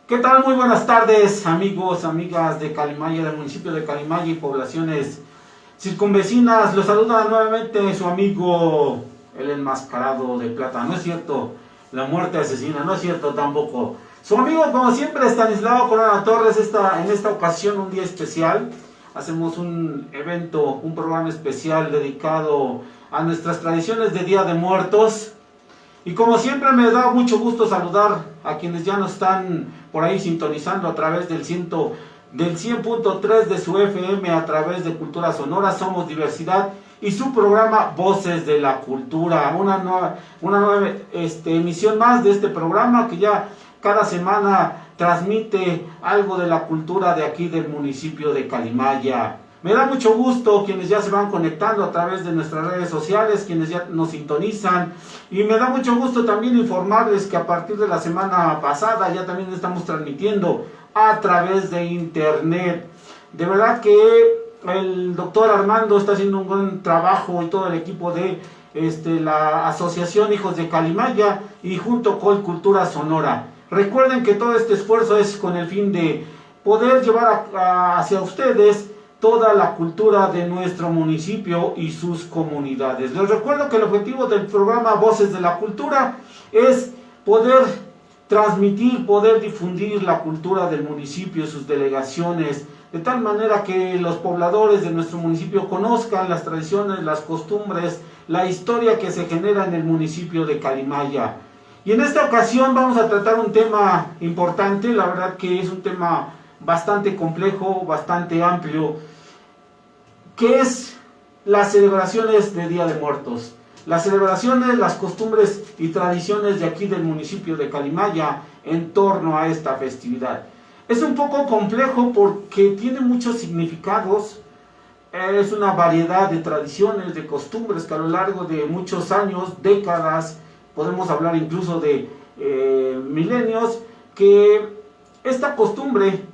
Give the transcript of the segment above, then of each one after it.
¿Qué tal? Muy buenas tardes, amigos, amigas de Calimaya, del municipio de Calimaya y poblaciones circunvecinas. Los saluda nuevamente su amigo el enmascarado de plata. No es cierto, la muerte asesina, no es cierto tampoco. Su amigo, como siempre, Estanislao Corona Torres. En esta ocasión un día especial. Hacemos un evento, un programa especial dedicado a nuestras tradiciones de Día de Muertos. Y como siempre me da mucho gusto saludar a quienes ya nos están por ahí sintonizando a través del 100.3 de su FM, a través de Cultura Sonora, Somos Diversidad, y su programa Voces de la Cultura. Una nueva emisión más de este programa que ya cada semana transmite algo de la cultura de aquí del municipio de Calimaya. Me da mucho gusto quienes ya se van conectando a través de nuestras redes sociales, quienes ya nos sintonizan, y me da mucho gusto también informarles que a partir de la semana pasada ya también estamos transmitiendo a través de internet. De verdad que el doctor Armando está haciendo un buen trabajo y todo el equipo de la Asociación Hijos de Calimaya y junto con Cultura Sonora. Recuerden que todo este esfuerzo es con el fin de poder llevar hacia ustedes toda la cultura de nuestro municipio y sus comunidades. Les recuerdo que el objetivo del programa Voces de la Cultura es poder transmitir, poder difundir la cultura del municipio, sus delegaciones, de tal manera que los pobladores de nuestro municipio conozcan las tradiciones, las costumbres, la historia que se genera en el municipio de Calimaya. Y en esta ocasión vamos a tratar un tema importante, la verdad que es un tema bastante complejo, bastante amplio, que es las celebraciones de Día de Muertos. Las celebraciones, las costumbres y tradiciones de aquí del municipio de Calimaya en torno a esta festividad. Es un poco complejo porque tiene muchos significados, es una variedad de tradiciones, de costumbres que a lo largo de muchos años, décadas, podemos hablar incluso de milenios, que esta costumbre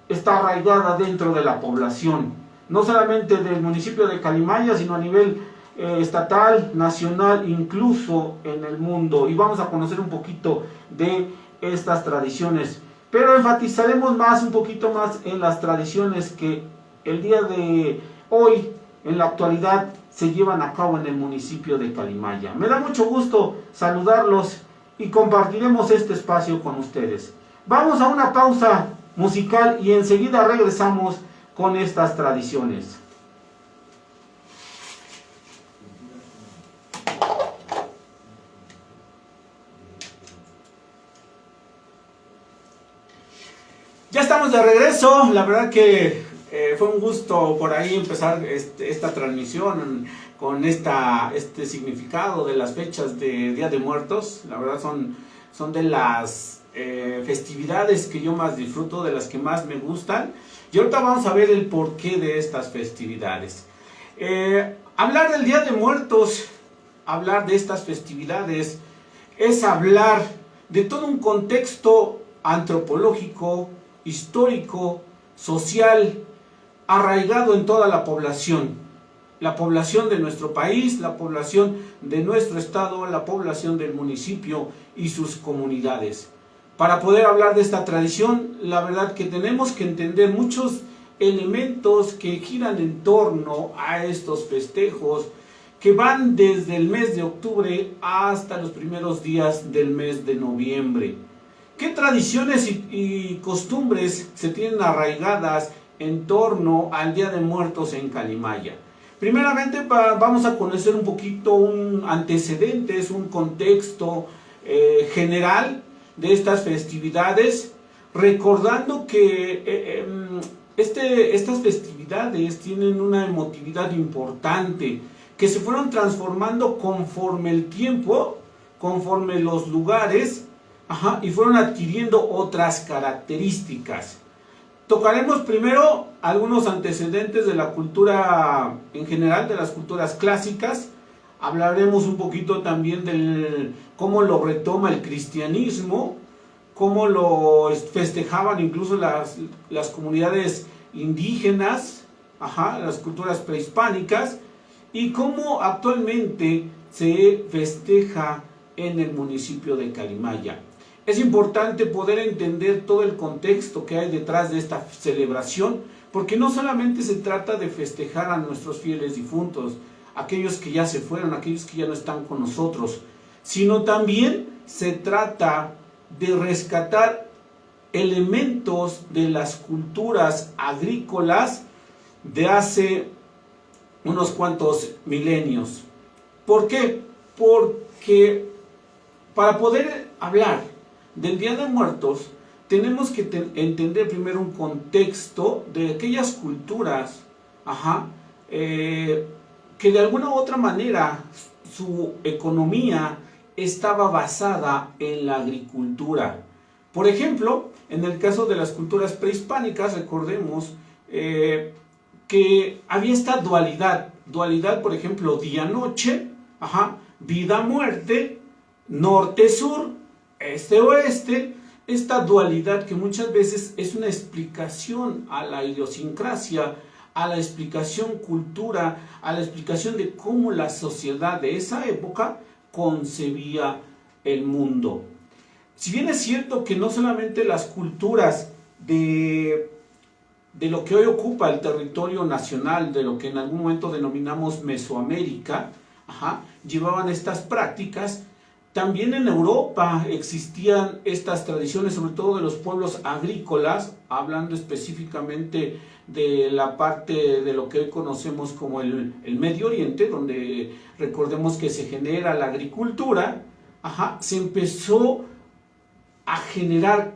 está arraigada dentro de la población, no solamente del municipio de Calimaya, sino a nivel estatal, nacional, incluso en el mundo. Y vamos a conocer un poquito de estas tradiciones, pero enfatizaremos un poquito más en las tradiciones que el día de hoy, en la actualidad, se llevan a cabo en el municipio de Calimaya. Me da mucho gusto saludarlos y compartiremos este espacio con ustedes. Vamos a una pausa musical y enseguida regresamos con estas tradiciones. Ya estamos de regreso. La verdad que fue un gusto por ahí empezar esta transmisión con este significado de las fechas de Día de Muertos. La verdad son de las festividades que yo más disfruto, de las que más me gustan. Y ahorita vamos a ver el porqué de estas festividades. Hablar del Día de Muertos, hablar de estas festividades, es hablar de todo un contexto antropológico, histórico, social, arraigado en toda la población de nuestro país, la población de nuestro estado, la población del municipio y sus comunidades. Para poder hablar de esta tradición, la verdad que tenemos que entender muchos elementos que giran en torno a estos festejos, que van desde el mes de octubre hasta los primeros días del mes de noviembre. ¿Qué tradiciones y costumbres se tienen arraigadas en torno al Día de Muertos en Calimaya? Primeramente vamos a conocer un poquito un antecedentes, un contexto general de estas festividades, recordando que estas festividades tienen una emotividad importante, que se fueron transformando conforme el tiempo, conforme los lugares, y fueron adquiriendo otras características. Tocaremos primero algunos antecedentes de la cultura en general, de las culturas clásicas. Hablaremos un poquito también de cómo lo retoma el cristianismo, cómo lo festejaban incluso las comunidades indígenas, las culturas prehispánicas, y cómo actualmente se festeja en el municipio de Calimaya. Es importante poder entender todo el contexto que hay detrás de esta celebración, porque no solamente se trata de festejar a nuestros fieles difuntos, aquellos que ya se fueron, aquellos que ya no están con nosotros, sino también se trata de rescatar elementos de las culturas agrícolas de hace unos cuantos milenios. ¿Por qué? Porque para poder hablar del Día de Muertos tenemos que entender primero un contexto de aquellas culturas, que de alguna u otra manera su economía estaba basada en la agricultura. Por ejemplo, en el caso de las culturas prehispánicas, recordemos que había esta dualidad, por ejemplo, día-noche, vida-muerte, norte-sur, este-oeste, esta dualidad que muchas veces es una explicación a la idiosincrasia, a la explicación cultura, a la explicación de cómo la sociedad de esa época concebía el mundo. Si bien es cierto que no solamente las culturas de lo que hoy ocupa el territorio nacional, de lo que en algún momento denominamos Mesoamérica, llevaban estas prácticas, también en Europa existían estas tradiciones, sobre todo de los pueblos agrícolas, hablando específicamente de la parte de lo que hoy conocemos como el Medio Oriente, donde recordemos que se genera la agricultura. Se empezó a generar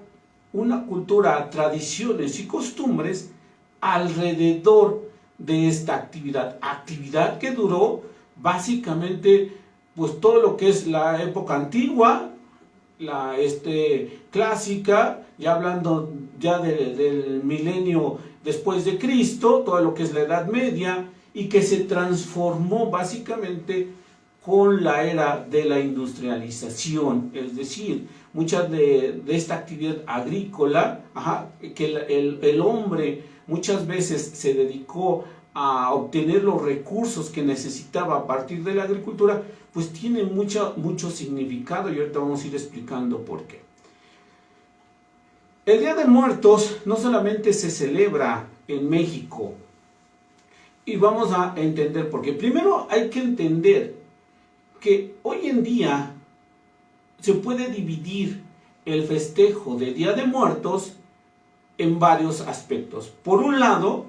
una cultura, tradiciones y costumbres alrededor de esta actividad que duró básicamente pues todo lo que es la época antigua, la clásica, ya hablando ya del milenio después de Cristo, todo lo que es la Edad Media, y que se transformó básicamente con la era de la industrialización, es decir, mucha de esta actividad agrícola, que el hombre muchas veces se dedicó a obtener los recursos que necesitaba a partir de la agricultura, pues tiene mucho significado, y ahorita vamos a ir explicando por qué. El Día de Muertos no solamente se celebra en México, y vamos a entender por qué. Primero hay que entender que hoy en día se puede dividir el festejo de Día de Muertos en varios aspectos. Por un lado,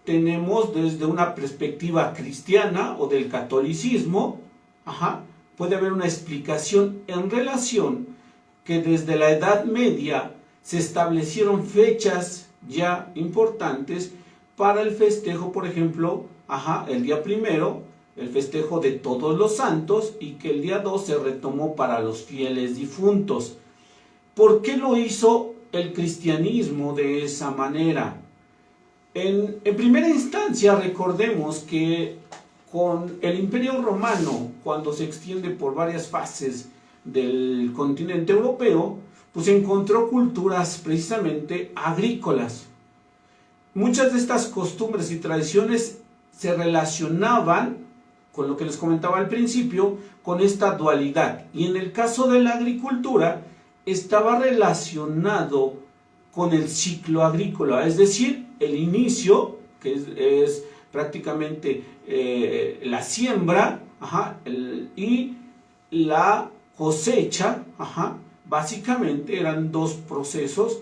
tenemos desde una perspectiva cristiana o del catolicismo, puede haber una explicación en relación que desde la Edad Media se establecieron fechas ya importantes para el festejo, por ejemplo, el día 1, el festejo de Todos los Santos, y que el día 2 se retomó para los fieles difuntos. ¿Por qué lo hizo el cristianismo de esa manera? En primera instancia, recordemos que con el Imperio Romano, cuando se extiende por varias fases del continente europeo, pues encontró culturas precisamente agrícolas. Muchas de estas costumbres y tradiciones se relacionaban con lo que les comentaba al principio, con esta dualidad. Y en el caso de la agricultura, estaba relacionado con el ciclo agrícola, es decir, el inicio, que es prácticamente la siembra, y la cosecha, básicamente eran dos procesos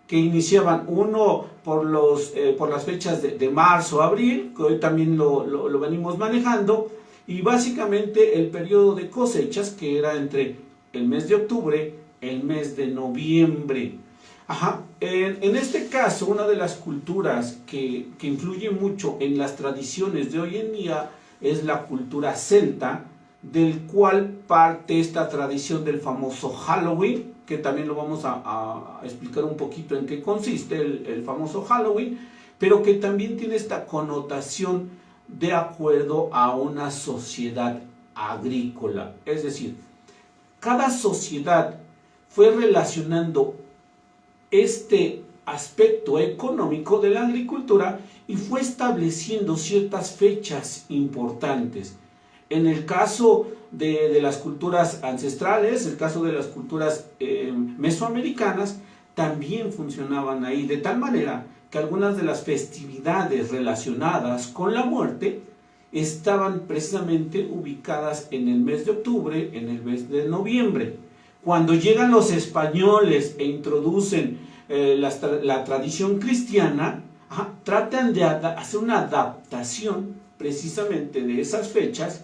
que iniciaban, uno por las fechas de marzo, abril, que hoy también lo venimos manejando, y básicamente el periodo de cosechas, que era entre el mes de octubre, el mes de noviembre. En este caso, una de las culturas que influye mucho en las tradiciones de hoy en día es la cultura celta, del cual parte esta tradición del famoso Halloween, que también lo vamos a explicar un poquito en qué consiste el famoso Halloween, pero que también tiene esta connotación de acuerdo a una sociedad agrícola. Es decir, cada sociedad fue relacionando este aspecto económico de la agricultura y fue estableciendo ciertas fechas importantes. En el caso de las culturas ancestrales, el caso de las culturas mesoamericanas, también funcionaban ahí, de tal manera que algunas de las festividades relacionadas con la muerte estaban precisamente ubicadas en el mes de octubre, en el mes de noviembre. Cuando llegan los españoles e introducen la tradición cristiana, tratan de hacer una adaptación precisamente de esas fechas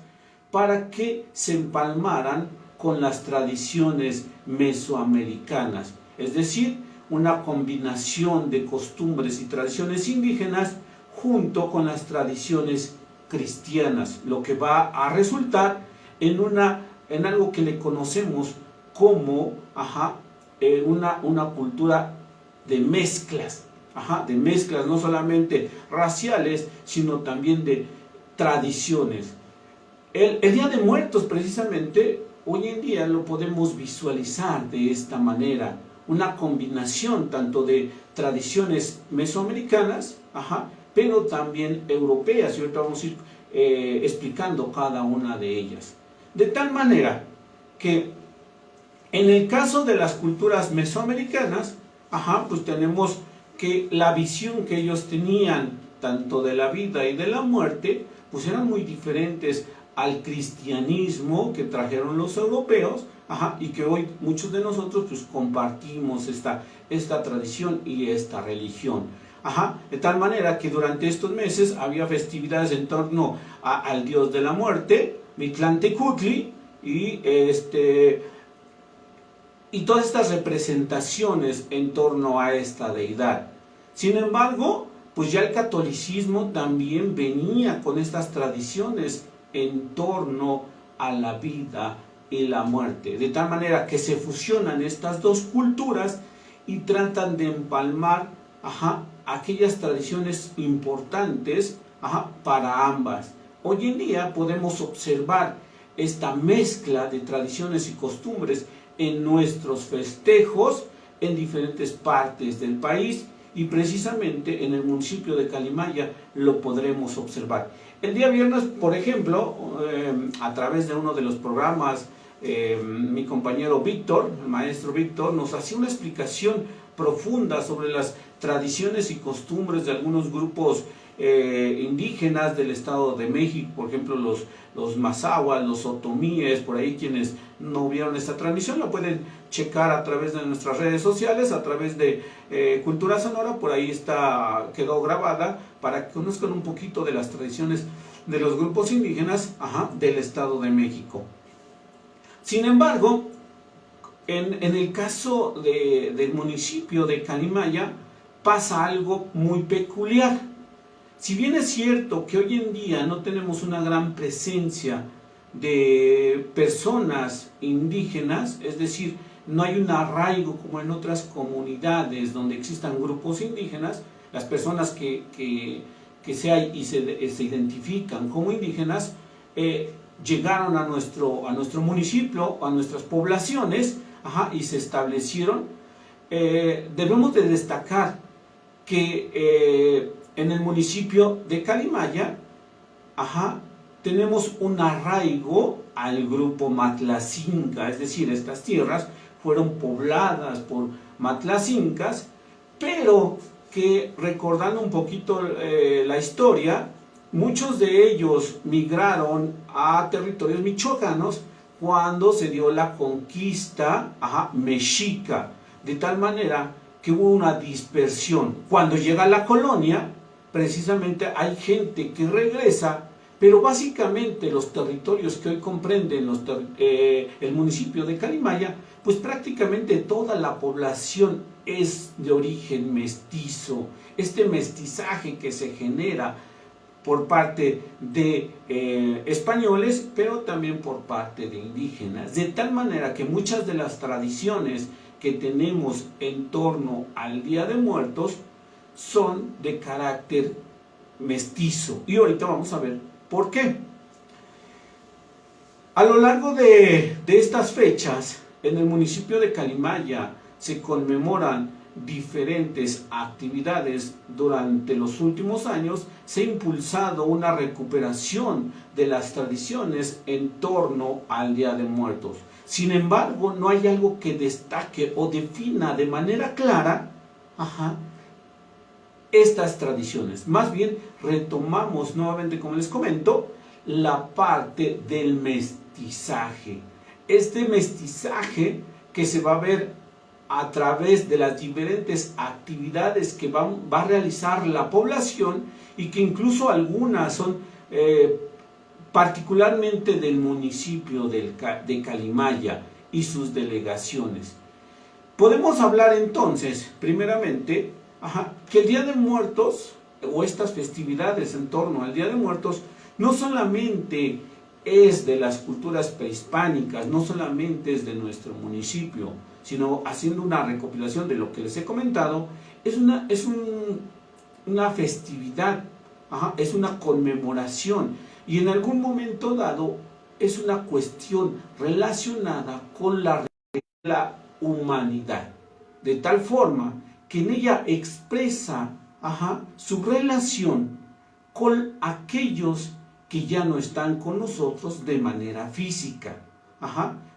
para que se empalmaran con las tradiciones mesoamericanas, es decir, una combinación de costumbres y tradiciones indígenas junto con las tradiciones cristianas, lo que va a resultar en algo que le conocemos como una cultura de mezclas, no solamente raciales, sino también de tradiciones. El Día de Muertos, precisamente, hoy en día lo podemos visualizar de esta manera, una combinación tanto de tradiciones mesoamericanas, pero también europeas, y ahorita vamos a ir explicando cada una de ellas. De tal manera que en el caso de las culturas mesoamericanas, pues tenemos que la visión que ellos tenían tanto de la vida y de la muerte, pues eran muy diferentes al cristianismo que trajeron los europeos, y que hoy muchos de nosotros pues compartimos esta tradición y esta religión. De tal manera que durante estos meses había festividades en torno al dios de la muerte, Mictlantecutli, y todas estas representaciones en torno a esta deidad. Sin embargo, pues ya el catolicismo también venía con estas tradiciones en torno a la vida y la muerte, de tal manera que se fusionan estas dos culturas y tratan de empalmar aquellas tradiciones importantes para ambas. Hoy en día podemos observar esta mezcla de tradiciones y costumbres en nuestros festejos en diferentes partes del país, y precisamente en el municipio de Calimaya lo podremos observar. El día viernes, por ejemplo, a través de uno de los programas, mi compañero Víctor, el maestro Víctor, nos hacía una explicación profunda sobre las tradiciones y costumbres de algunos grupos indígenas del Estado de México, por ejemplo los mazahuas, los otomíes. Por ahí quienes no vieron esta transmisión lo pueden checar a través de nuestras redes sociales, a través de Cultura Sonora. Por ahí quedó grabada para que conozcan un poquito de las tradiciones de los grupos indígenas del Estado de México. Sin embargo, en el caso del municipio de Calimaya pasa algo muy peculiar. Si bien es cierto que hoy en día no tenemos una gran presencia de personas indígenas, es decir, no hay un arraigo como en otras comunidades donde existan grupos indígenas, las personas que se identifican como indígenas llegaron a nuestro municipio, a nuestras poblaciones, y se establecieron. Debemos de destacar que en el municipio de Calimaya, tenemos un arraigo al grupo Matlacinca, es decir, estas tierras fueron pobladas por matlacincas, pero que, recordando un poquito la historia, muchos de ellos migraron a territorios michoacanos cuando se dio la conquista mexica, de tal manera que hubo una dispersión. Cuando llega la colonia, precisamente hay gente que regresa, pero básicamente los territorios que hoy comprenden el municipio de Calimaya, pues prácticamente toda la población es de origen mestizo. Este mestizaje que se genera por parte de españoles, pero también por parte de indígenas, de tal manera que muchas de las tradiciones que tenemos en torno al Día de Muertos son de carácter mestizo, y ahorita vamos a ver por qué. A lo largo de estas fechas, en el municipio de Calimaya se conmemoran diferentes actividades durante los últimos años, se ha impulsado una recuperación de las tradiciones en torno al Día de Muertos. Sin embargo, no hay algo que destaque o defina de manera clara estas tradiciones. Más bien, retomamos nuevamente, como les comento, la parte del mestizaje. Este mestizaje que se va a ver a través de las diferentes actividades que va a realizar la población, y que incluso algunas son particularmente del municipio de Calimaya y sus delegaciones. Podemos hablar entonces, primeramente, que el Día de Muertos, o estas festividades en torno al Día de Muertos, no solamente es de las culturas prehispánicas, no solamente es de nuestro municipio, sino, haciendo una recopilación de lo que les he comentado, es una festividad, es una conmemoración, y en algún momento dado es una cuestión relacionada con la humanidad, de tal forma que en ella expresa su relación con aquellos que ya no están con nosotros de manera física,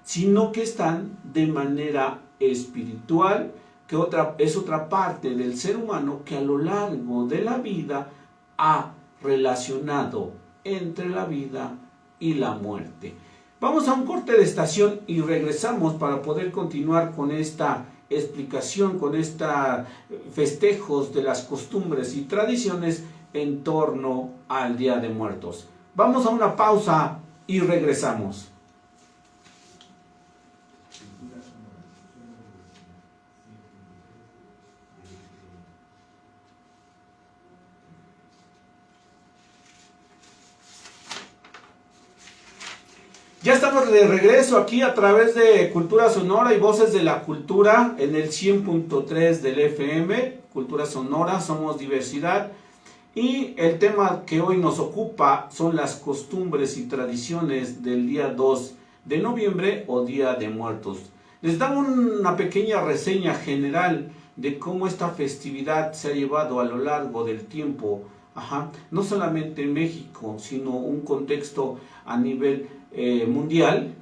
sino que están de manera espiritual, que es otra parte del ser humano que a lo largo de la vida ha relacionado entre la vida y la muerte. Vamos a un corte de estación y regresamos para poder continuar con esta explicación, con estos festejos de las costumbres y tradiciones en torno al Día de Muertos. Vamos a una pausa y regresamos. Ya estamos de regreso aquí a través de Cultura Sonora y Voces de la Cultura en el 100.3 del FM. Cultura Sonora, somos diversidad. Y el tema que hoy nos ocupa son las costumbres y tradiciones del día 2 de noviembre o Día de Muertos. Les damos una pequeña reseña general de cómo esta festividad se ha llevado a lo largo del tiempo, no solamente en México, sino un contexto a nivel mundial,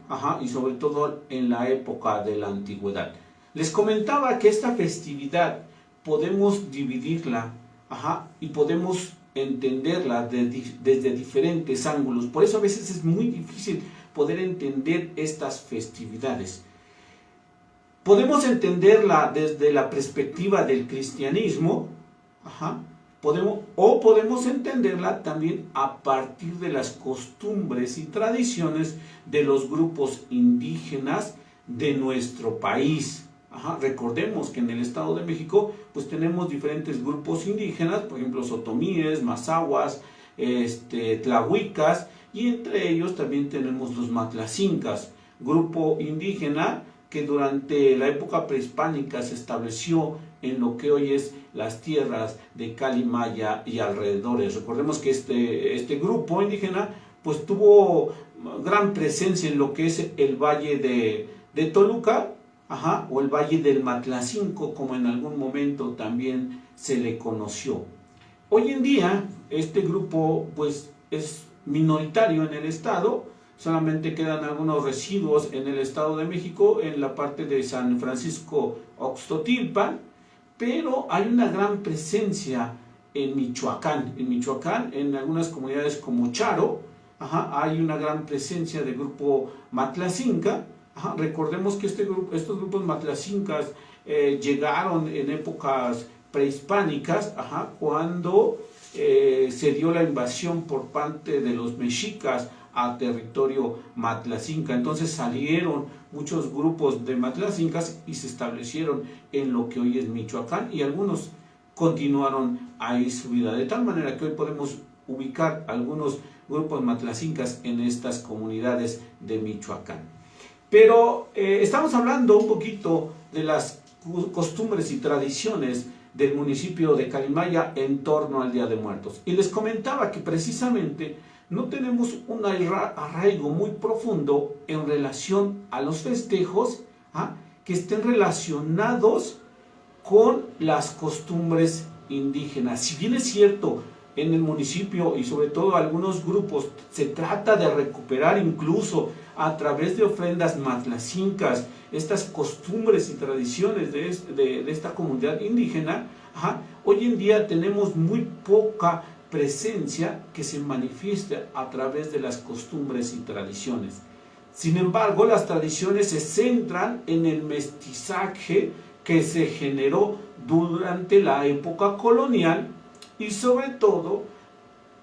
y sobre todo en la época de la antigüedad. Les comentaba que esta festividad podemos dividirla y podemos entenderla desde diferentes ángulos. Por eso a veces es muy difícil poder entender estas festividades. Podemos entenderla desde la perspectiva del cristianismo, podemos entenderla también a partir de las costumbres y tradiciones de los grupos indígenas de nuestro país. Recordemos que en el Estado de México pues tenemos diferentes grupos indígenas, por ejemplo sotomíes, mazahuas, tlahuicas, y entre ellos también tenemos los matlacincas, grupo indígena que durante la época prehispánica se estableció en lo que hoy es las tierras de Calimaya y alrededores. Recordemos que este grupo indígena pues tuvo gran presencia en lo que es el valle de Toluca, o el Valle del Matlacinco, como en algún momento también se le conoció. Hoy en día este grupo pues es minoritario en el estado, solamente quedan algunos residuos en el Estado de México, en la parte de San Francisco Oxtotilpan, pero hay una gran presencia en Michoacán. En Michoacán, en algunas comunidades como Charo, hay una gran presencia del grupo Matlacinca. Recordemos que estos grupos matlacincas llegaron en épocas prehispánicas, cuando se dio la invasión por parte de los mexicas a territorio matlacinca. Entonces salieron muchos grupos de matlacincas y se establecieron en lo que hoy es Michoacán, y algunos continuaron ahí su vida, de tal manera que hoy podemos ubicar algunos grupos matlacincas en estas comunidades de Michoacán. Pero estamos hablando un poquito de las costumbres y tradiciones del municipio de Calimaya en torno al Día de Muertos. Y les comentaba que precisamente no tenemos un arraigo muy profundo en relación a los festejos que estén relacionados con las costumbres indígenas. Si bien es cierto, en el municipio y sobre todo algunos grupos se trata de recuperar incluso a través de ofrendas matlacincas estas costumbres y tradiciones de esta comunidad indígena, hoy en día tenemos muy poca presencia que se manifieste a través de las costumbres y tradiciones. Sin embargo, las tradiciones se centran en el mestizaje que se generó durante la época colonial y sobre todo,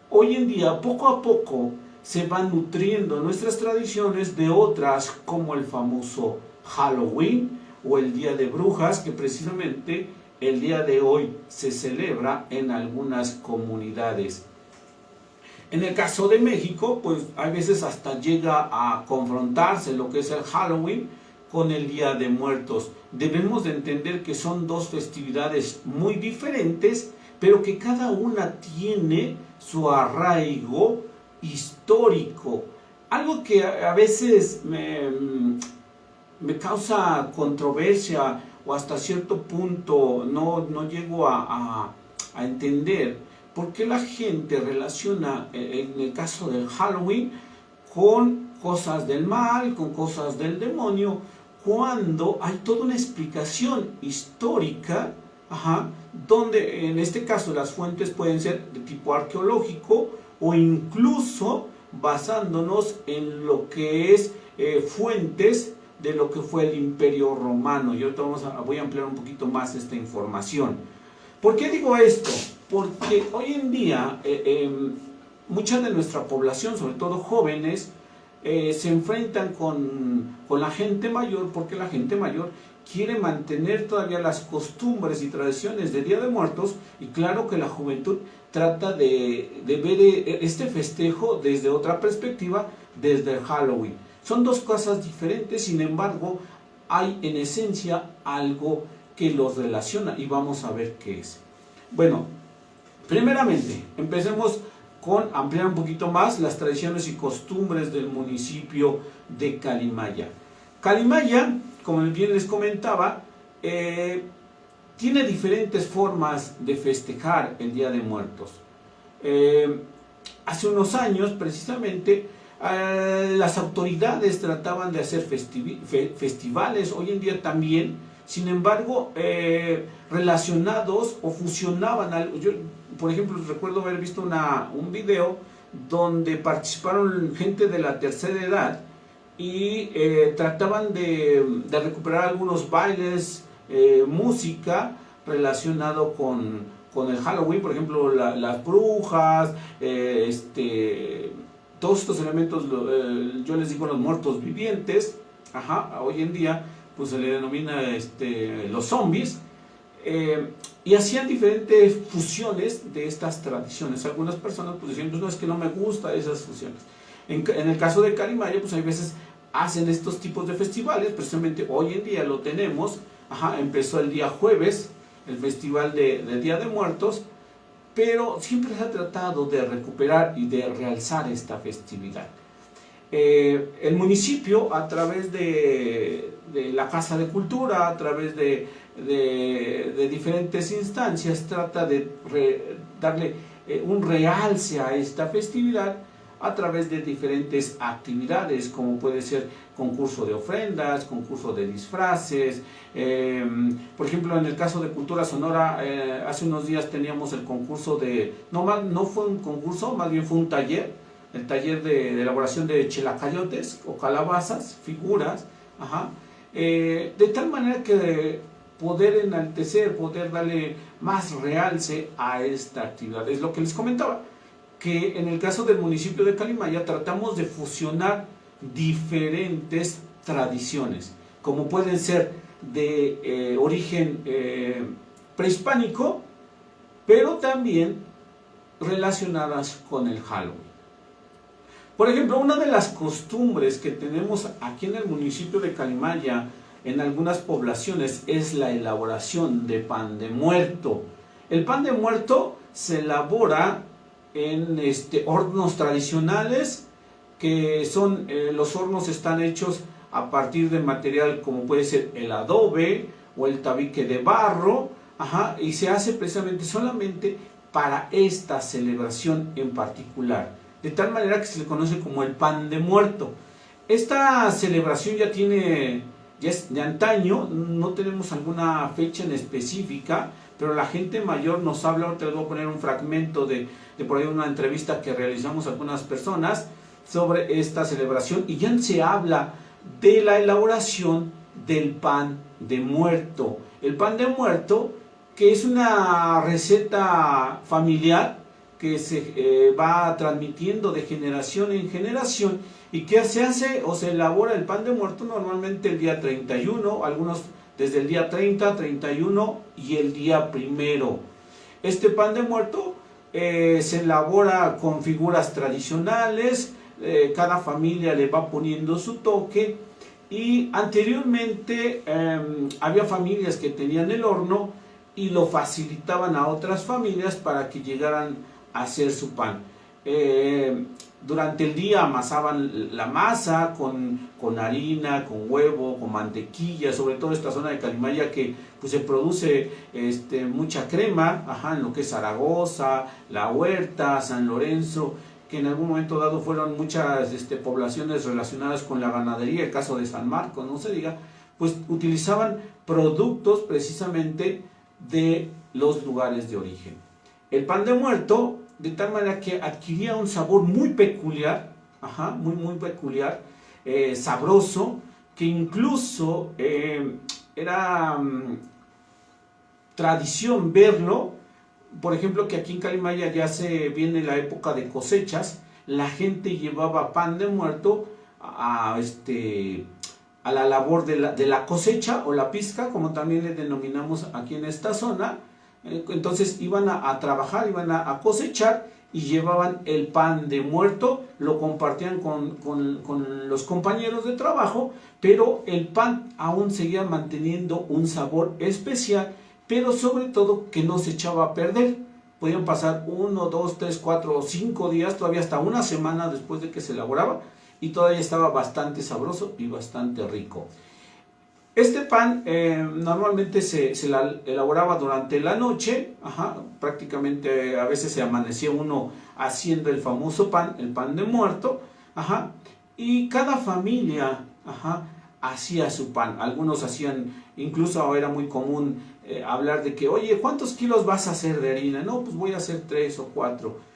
hoy en día, poco a poco, se van nutriendo nuestras tradiciones de otras como el famoso Halloween o el Día de Brujas, que precisamente el día de hoy se celebra en algunas comunidades. En el caso de México, pues a veces hasta llega a confrontarse lo que es el Halloween con el Día de Muertos. Debemos de entender que son dos festividades muy diferentes, pero que cada una tiene su arraigo histórico. Algo que a veces me causa controversia o hasta cierto punto no llego a entender por qué la gente relaciona, en el caso del Halloween, con cosas del mal, con cosas del demonio, cuando hay toda una explicación histórica, donde en este caso las fuentes pueden ser de tipo arqueológico o incluso basándonos en lo que es fuentes de lo que fue el Imperio Romano. Y ahorita voy a ampliar un poquito más esta información. ¿Por qué digo esto? Porque hoy en día mucha de nuestra población, sobre todo jóvenes, se enfrentan con la gente mayor, porque la gente mayor quiere mantener todavía las costumbres y tradiciones de Día de Muertos, y claro que la juventud trata de ver este festejo desde otra perspectiva, desde el Halloween. Son dos cosas diferentes, sin embargo, hay en esencia algo que los relaciona y vamos a ver qué es. Bueno, primeramente, empecemos con ampliar un poquito más las tradiciones y costumbres del municipio de Calimaya. Calimaya, como bien les comentaba, tiene diferentes formas de festejar el Día de Muertos. Hace unos años, precisamente, las autoridades trataban de hacer festivales, hoy en día también, sin embargo, relacionados o fusionaban algo. Yo, por ejemplo, recuerdo haber visto un video donde participaron gente de la tercera edad y trataban de recuperar algunos bailes, música relacionado con el Halloween, por ejemplo, las brujas, todos estos elementos, yo les digo los muertos vivientes, hoy en día pues se le denomina los zombies, y hacían diferentes fusiones de estas tradiciones. Algunas personas pues decían, pues no, es que no me gustan esas fusiones. En el caso de Calimaya, pues hay veces hacen estos tipos de festivales, precisamente hoy en día lo tenemos, empezó el día jueves, el festival de Día de Muertos, pero siempre se ha tratado de recuperar y de realzar esta festividad. El municipio, a través de la Casa de Cultura, a través de diferentes instancias, trata de darle un realce a esta festividad a través de diferentes actividades, como puede ser concurso de ofrendas, concurso de disfraces. Por ejemplo, en el caso de Cultura Sonora, hace unos días teníamos el concurso no fue un concurso, más bien fue un taller, el taller de elaboración de chelacayotes o calabazas, figuras, de tal manera que poder enaltecer, poder darle más realce a esta actividad. Es lo que les comentaba, que en el caso del municipio de Calimaya tratamos de fusionar diferentes tradiciones, como pueden ser de origen prehispánico, pero también relacionadas con el Halloween. Por ejemplo, una de las costumbres que tenemos aquí en el municipio de Calimaya, en algunas poblaciones, es la elaboración de pan de muerto. El pan de muerto se elabora en hornos tradicionales, que son, los hornos están hechos a partir de material como puede ser el adobe o el tabique de barro, y se hace precisamente solamente para esta celebración en particular, de tal manera que se le conoce como el pan de muerto. Esta celebración ya es de antaño, no tenemos alguna fecha en específica, pero la gente mayor nos habla. Ahorita les voy a poner un fragmento de por ahí una entrevista que realizamos a algunas personas sobre esta celebración, y ya se habla de la elaboración del pan de muerto. El pan de muerto, que es una receta familiar que se va transmitiendo de generación en generación, y que se hace o se elabora el pan de muerto normalmente el día 31, algunos desde el día 30, 31 y el día 1. Este pan de muerto se elabora con figuras tradicionales, cada familia le va poniendo su toque, y anteriormente había familias que tenían el horno y lo facilitaban a otras familias para que llegaran a hacer su pan. Durante el día amasaban la masa con harina, con huevo, con mantequilla, sobre todo esta zona de Calimaya que pues, se produce mucha crema, en lo que es Zaragoza, La Huerta, San Lorenzo, que en algún momento dado fueron muchas poblaciones relacionadas con la ganadería, el caso de San Marcos, no se diga, pues utilizaban productos precisamente de los lugares de origen. El pan de muerto, de tal manera que adquiría un sabor muy peculiar, muy peculiar, sabroso, que incluso era tradición verlo. Por ejemplo, que aquí en Calimaya ya se viene la época de cosechas, la gente llevaba pan de muerto a la labor de la cosecha o la pizca, como también le denominamos aquí en esta zona. Entonces iban a trabajar, iban a cosechar y llevaban el pan de muerto, lo compartían con los compañeros de trabajo, pero el pan aún seguía manteniendo un sabor especial, pero sobre todo que no se echaba a perder. Podían pasar 1, 2, 3, 4 o 5 días, todavía hasta una semana después de que se elaboraba, y todavía estaba bastante sabroso y bastante rico. Este pan normalmente se elaboraba durante la noche, prácticamente a veces se amanecía uno haciendo el famoso pan, el pan de muerto, y cada familia hacía su pan. Algunos hacían, incluso era muy común hablar de que, oye, ¿cuántos kilos vas a hacer de harina? No, pues voy a hacer 3 o 4.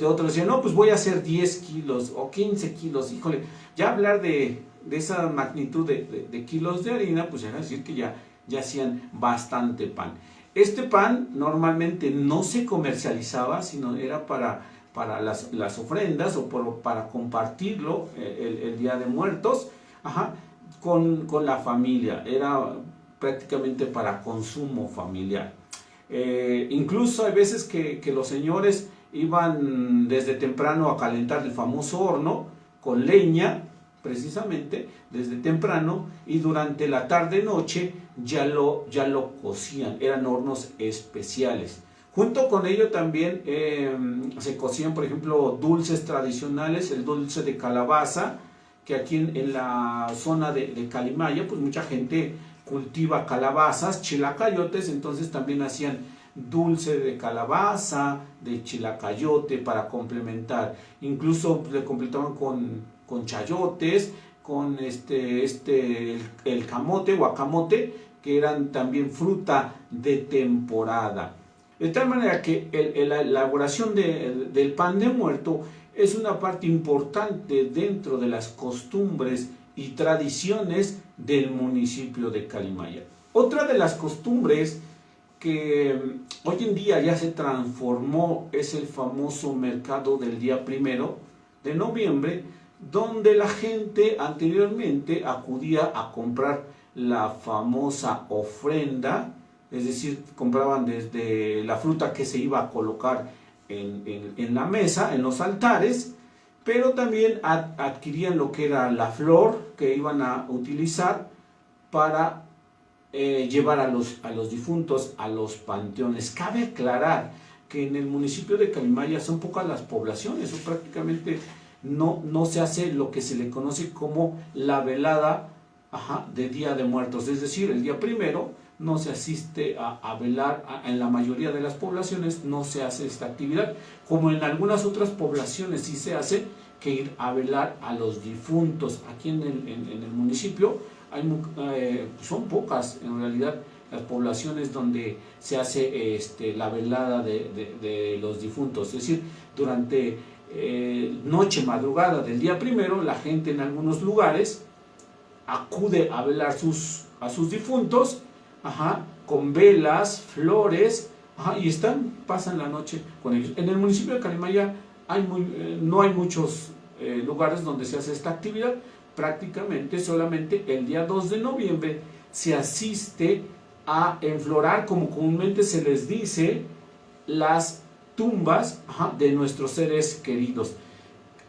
Otros decían, no, pues voy a hacer 10 kilos o 15 kilos. Híjole, ya hablar de esa magnitud de kilos de harina, pues era decir que ya hacían bastante pan. Este pan normalmente no se comercializaba, sino era para las ofrendas o para compartirlo el Día de Muertos, con la familia. Era prácticamente para consumo familiar. Incluso hay veces que los señores iban desde temprano a calentar el famoso horno con leña, precisamente desde temprano, y durante la tarde-noche ya lo cocían. Eran hornos especiales. Junto con ello también se cocían, por ejemplo, dulces tradicionales, el dulce de calabaza, que aquí en la zona de Calimaya, pues mucha gente cultiva calabazas, chilacayotes, entonces también hacían dulce de calabaza, de chilacayote para complementar. Incluso le completaban con chayotes, con el camote, guacamote, que eran también fruta de temporada. De tal manera que la elaboración del pan de muerto es una parte importante dentro de las costumbres y tradiciones del municipio de Calimaya. Otra de las costumbres que hoy en día ya se transformó es el famoso mercado del día 1 de noviembre, donde la gente anteriormente acudía a comprar la famosa ofrenda, es decir, compraban desde la fruta que se iba a colocar en la mesa, en los altares, pero también adquirían lo que era la flor que iban a utilizar para llevar a los difuntos a los panteones. Cabe aclarar que en el municipio de Calimaya son pocas las poblaciones, o prácticamente no se hace lo que se le conoce como la velada de Día de Muertos, es decir, el día 1 no se asiste a velar, en la mayoría de las poblaciones no se hace esta actividad, como en algunas otras poblaciones sí se hace, que ir a velar a los difuntos. Aquí en el municipio son pocas en realidad las poblaciones donde se hace la velada de los difuntos, es decir, durante noche, madrugada del día primero, la gente en algunos lugares acude a velar a sus difuntos, con velas, flores, y pasan la noche con ellos. En el municipio de Calimaya no hay muchos lugares donde se hace esta actividad. Prácticamente solamente el día 2 de noviembre se asiste a enflorar, como comúnmente se les dice, las tumbas de nuestros seres queridos.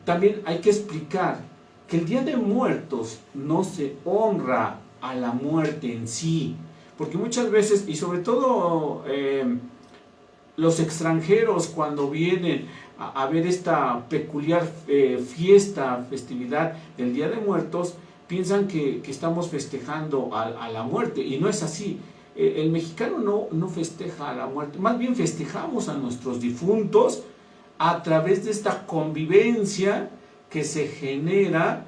También hay que explicar que el Día de Muertos no se honra a la muerte en sí, porque muchas veces, y sobre todo los extranjeros cuando vienen a ver esta peculiar festividad del Día de Muertos, piensan que estamos festejando a la muerte, y no es así. El mexicano no festeja a la muerte, más bien festejamos a nuestros difuntos a través de esta convivencia que se genera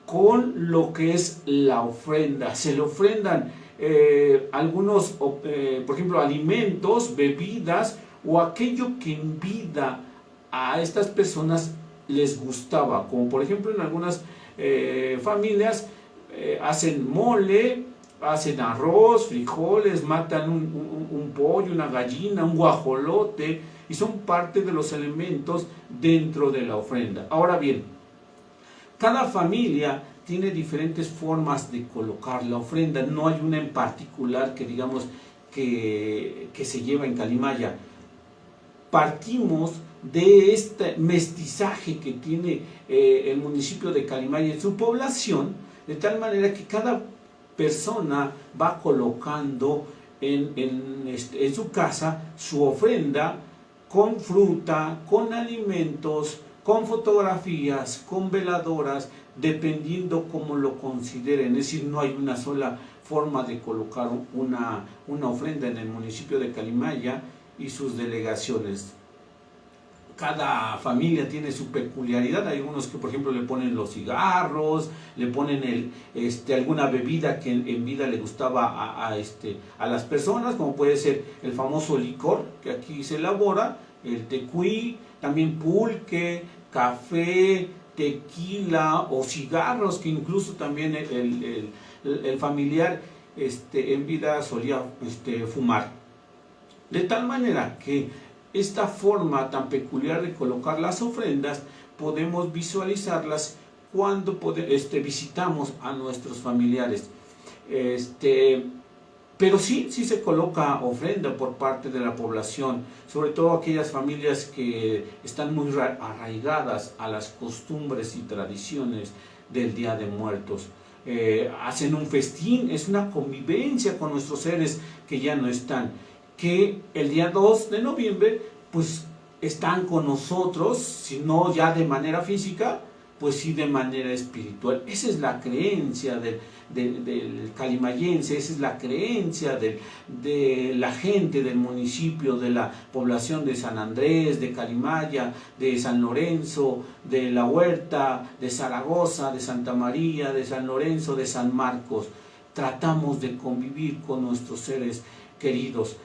con lo que es la ofrenda. Se le ofrendan algunos, por ejemplo, alimentos, bebidas o aquello que en vida a estas personas les gustaba, como por ejemplo en algunas familias hacen mole, hacen arroz, frijoles, matan un pollo, una gallina, un guajolote, y son parte de los elementos dentro de la ofrenda. Ahora bien, cada familia tiene diferentes formas de colocar la ofrenda, no hay una en particular que digamos que se lleva en Calimaya. Partimos de este mestizaje que tiene el municipio de Calimaya en su población, de tal manera que cada persona va colocando en su casa su ofrenda con fruta, con alimentos, con fotografías, con veladoras, dependiendo cómo lo consideren. Es decir, no hay una sola forma de colocar una ofrenda en el municipio de Calimaya y sus delegaciones. Cada familia tiene su peculiaridad. Hay unos que por ejemplo le ponen los cigarros, le ponen alguna bebida que en vida le gustaba a las personas, como puede ser el famoso licor que aquí se elabora, el tecuy, también pulque, café, tequila o cigarros, que incluso también el familiar en vida solía fumar. De tal manera que esta forma tan peculiar de colocar las ofrendas podemos visualizarlas cuando visitamos a nuestros familiares. Pero sí se coloca ofrenda por parte de la población, sobre todo aquellas familias que están muy arraigadas a las costumbres y tradiciones del Día de Muertos. Hacen un festín, es una convivencia con nuestros seres que ya no están, que el día 2 de noviembre pues están con nosotros, si no ya de manera física, pues sí de manera espiritual. Esa es la creencia del calimayense, esa es la creencia de la gente del municipio, de la población de San Andrés, de Calimaya, de San Lorenzo, de La Huerta, de Zaragoza, de Santa María, de San Lorenzo, de San Marcos. Tratamos de convivir con nuestros seres queridos.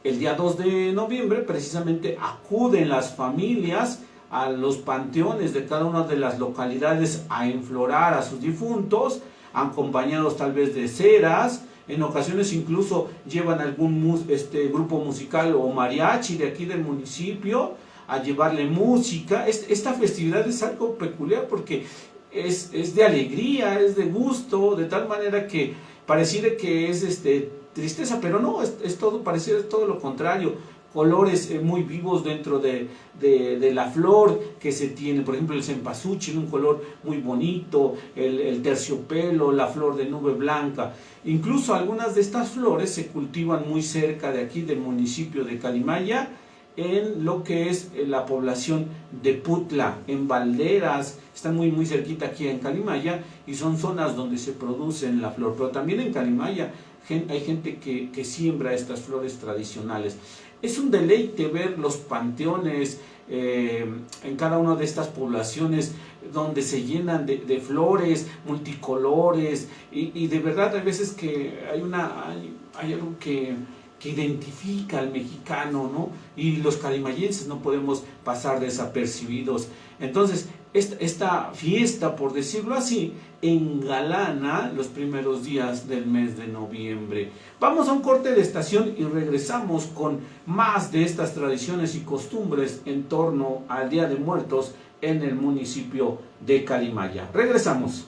El día 2 de noviembre precisamente acuden las familias a los panteones de cada una de las localidades a enflorar a sus difuntos, acompañados tal vez de ceras. En ocasiones incluso llevan algún grupo musical o mariachi de aquí del municipio a llevarle música. Esta festividad es algo peculiar porque es de alegría, es de gusto, de tal manera que pareciera que es tristeza, pero no, pareciera todo lo contrario. Colores muy vivos dentro de la flor que se tiene, por ejemplo el cempasúchil, un color muy bonito, el terciopelo, la flor de nube blanca. Incluso algunas de estas flores se cultivan muy cerca de aquí del municipio de Calimaya, en lo que es la población de Putla, en Valderas, están muy cerquita aquí en Calimaya, y son zonas donde se producen la flor. Pero también en Calimaya hay gente que siembra estas flores tradicionales. Es un deleite ver los panteones en cada una de estas poblaciones donde se llenan de flores multicolores y de verdad hay veces que hay algo que identifica al mexicano, ¿no? Y los calimayenses no podemos pasar desapercibidos. Entonces, esta fiesta, por decirlo así, engalana los primeros días del mes de noviembre. Vamos a un corte de estación y regresamos con más de estas tradiciones y costumbres en torno al Día de Muertos en el municipio de Calimaya. Regresamos.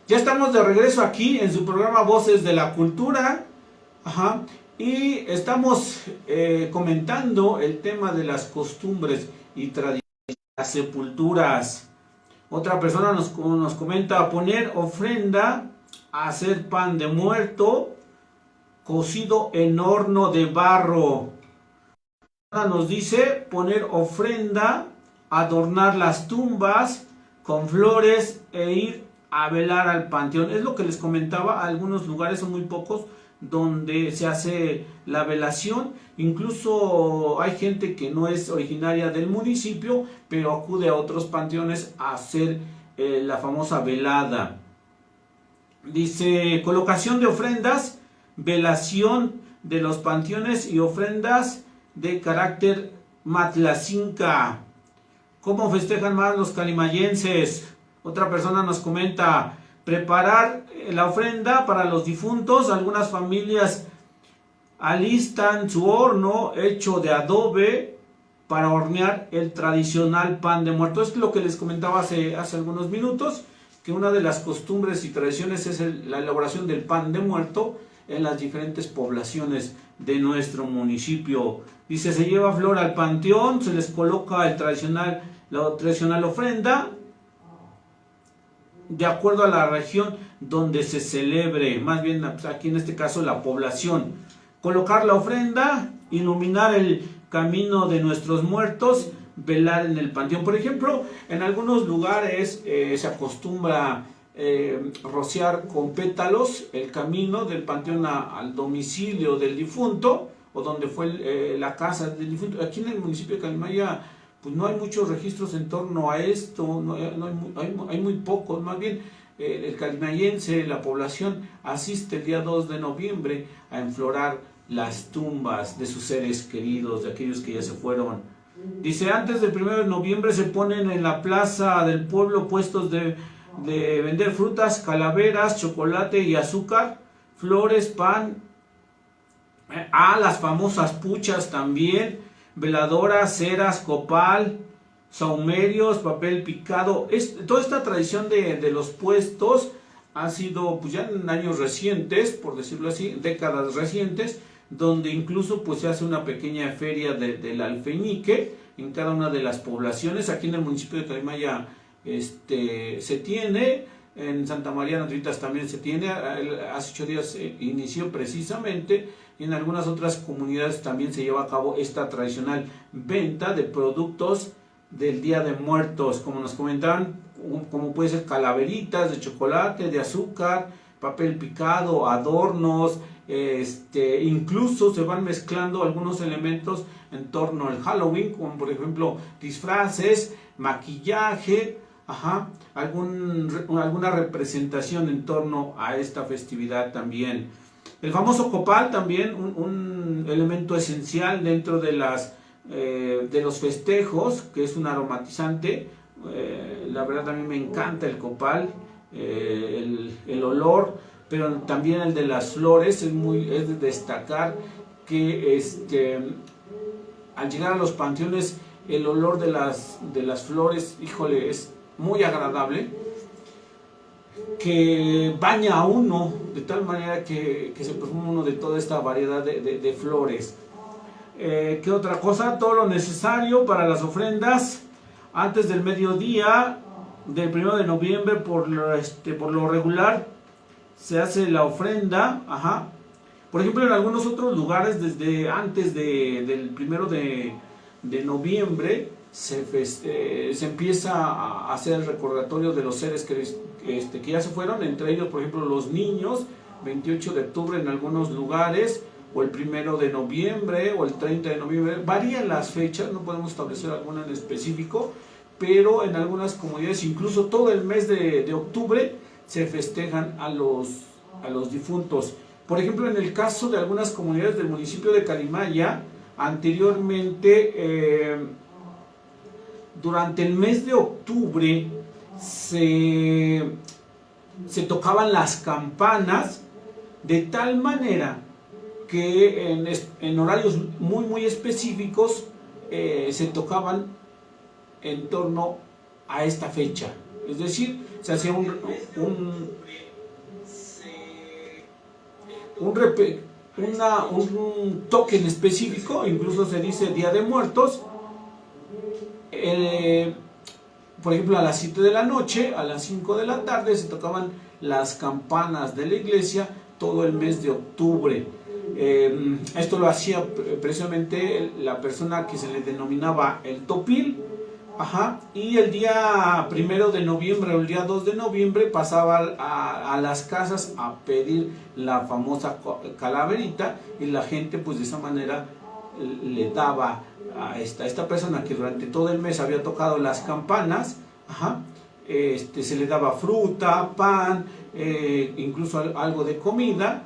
Ya estamos de regreso aquí en su programa Voces de la Cultura. Y estamos comentando el tema de las costumbres y tradiciones, las sepulturas. Otra persona nos comenta poner ofrenda, hacer pan de muerto, cocido en horno de barro. Nos dice poner ofrenda, adornar las tumbas con flores e ir a velar al panteón. Es lo que les comentaba, algunos lugares, son muy pocos, donde se hace la velación. Incluso hay gente que no es originaria del municipio, pero acude a otros panteones a hacer la famosa velada. Dice, colocación de ofrendas, velación de los panteones y ofrendas de carácter matlacinca. ¿Cómo festejan más los calimayenses? Otra persona nos comenta, preparar la ofrenda para los difuntos. Algunas familias alistan su horno hecho de adobe para hornear el tradicional pan de muerto. Es lo que les comentaba hace algunos minutos, que una de las costumbres y tradiciones es la elaboración del pan de muerto en las diferentes poblaciones de nuestro municipio. Dice, se lleva flor al panteón, se les coloca la tradicional ofrenda, de acuerdo a la región donde se celebre, más bien aquí en este caso la población. Colocar la ofrenda, iluminar el camino de nuestros muertos, velar en el panteón. Por ejemplo, en algunos lugares se acostumbra rociar con pétalos el camino del panteón al domicilio del difunto, o donde fue la casa del difunto. Aquí en el municipio de Calimaya pues no hay muchos registros en torno a esto, hay muy pocos. Más bien el calimayense, la población, asiste el día 2 de noviembre a enflorar las tumbas de sus seres queridos, de aquellos que ya se fueron. Dice, antes del 1 de noviembre se ponen en la plaza del pueblo puestos de vender frutas, calaveras, chocolate y azúcar, flores, pan, las famosas puchas también, veladoras, ceras, copal, saumerios, papel picado. Toda esta tradición de los puestos ha sido pues ya en años recientes, por decirlo así, décadas recientes, donde incluso pues se hace una pequeña feria del alfeñique en cada una de las poblaciones. Aquí en el municipio de Calimaya se tiene, en Santa María Natritas también se tiene, hace 8 días inició precisamente, y en algunas otras comunidades también se lleva a cabo esta tradicional venta de productos del Día de Muertos, como nos comentaban, como puede ser calaveritas de chocolate, de azúcar, papel picado, adornos, incluso se van mezclando algunos elementos en torno al Halloween, como por ejemplo disfraces, maquillaje, alguna representación en torno a esta festividad también. El famoso copal también, un elemento esencial dentro de los festejos, que es un aromatizante. La verdad a mí me encanta el copal, el olor, pero también el de las flores. Es de destacar que al llegar a los panteones el olor de las flores, híjole, es muy agradable, que baña a uno de tal manera que se perfuma uno de toda esta variedad de flores. ¿Qué otra cosa? Todo lo necesario para las ofrendas antes del mediodía del 1 de noviembre, por lo regular se hace la ofrenda, Por ejemplo, en algunos otros lugares, desde antes del 1 de noviembre, se empieza a hacer el recordatorio de los seres que ya se fueron, entre ellos, por ejemplo, los niños, 28 de octubre en algunos lugares, o el 1 de noviembre, o el 30 de noviembre, varían las fechas, no podemos establecer alguna en específico, pero en algunas comunidades, incluso todo el mes de octubre, se festejan a los difuntos. Por ejemplo, en el caso de algunas comunidades del municipio de Calimaya, anteriormente, durante el mes de octubre, se tocaban las campanas de tal manera que en horarios muy específicos se tocaban en torno a esta fecha. Es decir, se hacía un toque en específico, incluso se dice Día de Muertos, por ejemplo, a las 7 de la noche, a las 5 de la tarde, se tocaban las campanas de la iglesia todo el mes de octubre. Esto lo hacía precisamente la persona que se le denominaba el topil. Y el día 1 de noviembre o el día 2 de noviembre pasaba a las casas a pedir la famosa calaverita, y la gente pues de esa manera le daba a esta persona que durante todo el mes había tocado las campanas, se le daba fruta, pan, incluso algo de comida,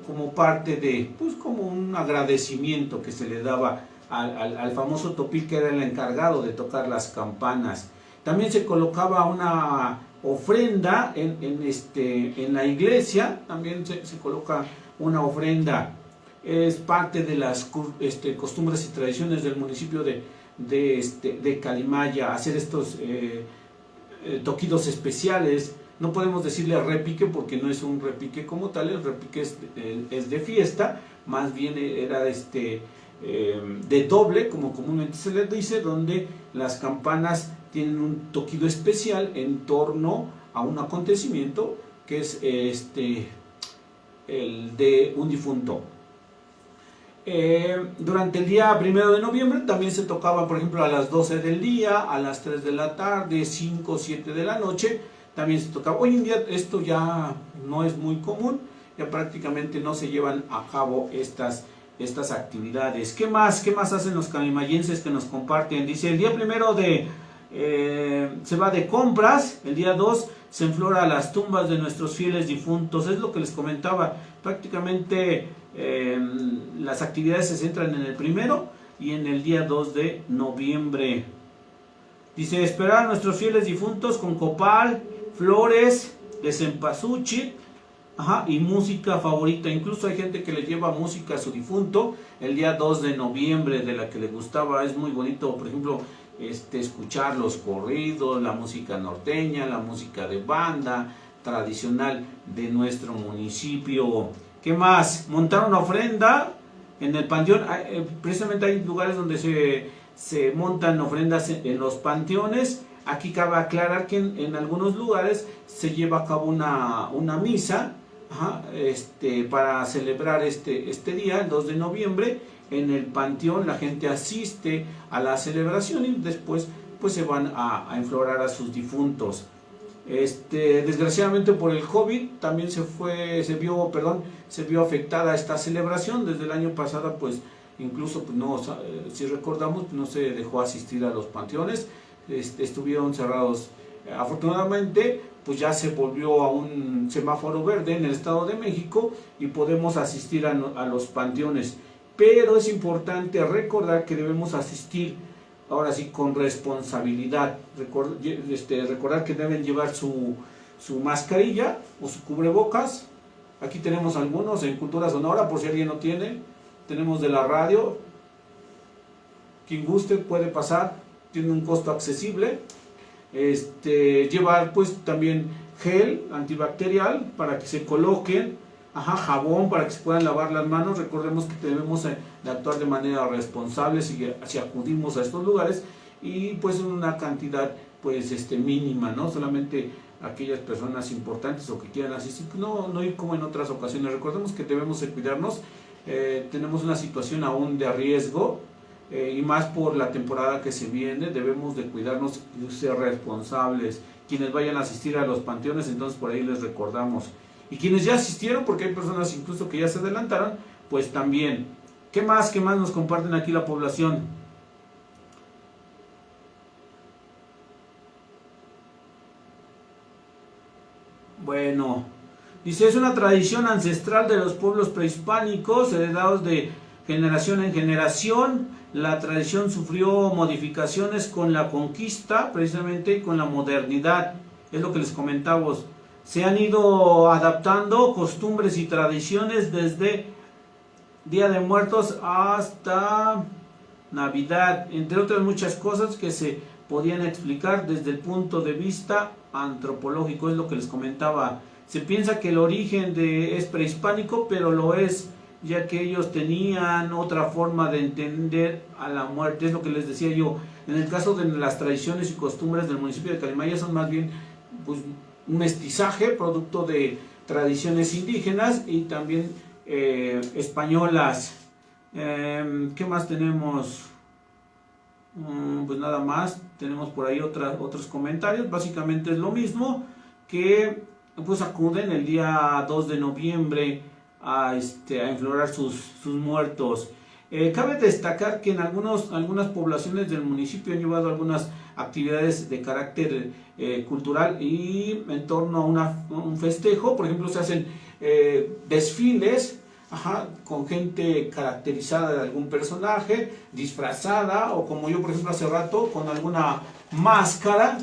como parte de, pues como un agradecimiento que se le daba al famoso topil, que era el encargado de tocar las campanas. También se colocaba una ofrenda en la iglesia, también se coloca una ofrenda. Es parte de las costumbres y tradiciones del municipio de Calimaya, hacer estos toquidos especiales. No podemos decirle repique porque no es un repique como tal, el repique es de fiesta, más bien era de doble, como comúnmente se les dice, donde las campanas tienen un toquido especial en torno a un acontecimiento que es el de un difunto. Durante el día 1 de noviembre también se tocaba, por ejemplo, a las 12 del día, a las 3 de la tarde, 5, 7 de la noche, también se tocaba. Hoy en día esto ya no es muy común, ya prácticamente no se llevan a cabo estas actividades. ¿Qué más hacen los calimayenses que nos comparten? Dice, el día 1 se va de compras, el día 2 se enflora las tumbas de nuestros fieles difuntos. Es lo que les comentaba, prácticamente las actividades se centran en el 1 y en el día 2 de noviembre. Dice, esperar a nuestros fieles difuntos con copal, flores de cempasúchil, y música favorita. Incluso hay gente que le lleva música a su difunto el día 2 de noviembre, de la que le gustaba. Es muy bonito, por ejemplo, escuchar los corridos, la música norteña, la música de banda tradicional de nuestro municipio. ¿Qué más? Montar una ofrenda en el panteón. Precisamente hay lugares donde se montan ofrendas en los panteones. Aquí cabe aclarar que en algunos lugares se lleva a cabo una misa para celebrar este día, el 2 de noviembre, en el panteón. La gente asiste a la celebración y después pues se van a enflorar a sus difuntos. Desgraciadamente por el COVID también se vio afectada esta celebración. Desde el año pasado pues incluso si recordamos, no se dejó asistir a los panteones, estuvieron cerrados. Afortunadamente pues ya se volvió a un semáforo verde en el Estado de México y podemos asistir a los panteones, pero es importante recordar que debemos asistir ahora sí con responsabilidad. Recordar que deben llevar su mascarilla o su cubrebocas. Aquí tenemos algunos en Cultura Sonora, por si alguien no tiene. Tenemos de la radio, quien guste puede pasar, tiene un costo accesible. Llevar pues también gel antibacterial para que se coloquen, jabón para que se puedan lavar las manos. Recordemos que debemos de actuar de manera responsable si acudimos a estos lugares, y pues en una cantidad pues mínima, no solamente aquellas personas importantes o que quieran asistir, no ir como en otras ocasiones. Recordemos que debemos de cuidarnos, tenemos una situación aún de riesgo, y más por la temporada que se viene, debemos de cuidarnos y ser responsables. Quienes vayan a asistir a los panteones, entonces por ahí les recordamos. Y quienes ya asistieron, porque hay personas incluso que ya se adelantaron, pues también. ¿Qué más nos comparten aquí la población? Bueno, dice, es una tradición ancestral de los pueblos prehispánicos, heredados de generación en generación. La tradición sufrió modificaciones con la conquista, precisamente, y con la modernidad. Es lo que les comentamos. Se han ido adaptando costumbres y tradiciones desde Día de Muertos hasta Navidad, entre otras muchas cosas que se podían explicar desde el punto de vista antropológico. Es lo que les comentaba. Se piensa que el origen es prehispánico, pero lo es, ya que ellos tenían otra forma de entender a la muerte. Es lo que les decía yo. En el caso de las tradiciones y costumbres del municipio de Calimaya, son más bien pues un mestizaje producto de tradiciones indígenas y también españolas. ¿Qué más tenemos? Pues nada más, tenemos por ahí otros comentarios. Básicamente es lo mismo, que pues acuden el día 2 de noviembre a enflorar sus muertos. Cabe destacar que en algunas poblaciones del municipio han llevado algunas actividades de carácter cultural y en torno a un festejo. Por ejemplo, se hacen desfiles, con gente caracterizada de algún personaje, disfrazada, o como yo por ejemplo hace rato, con alguna máscara,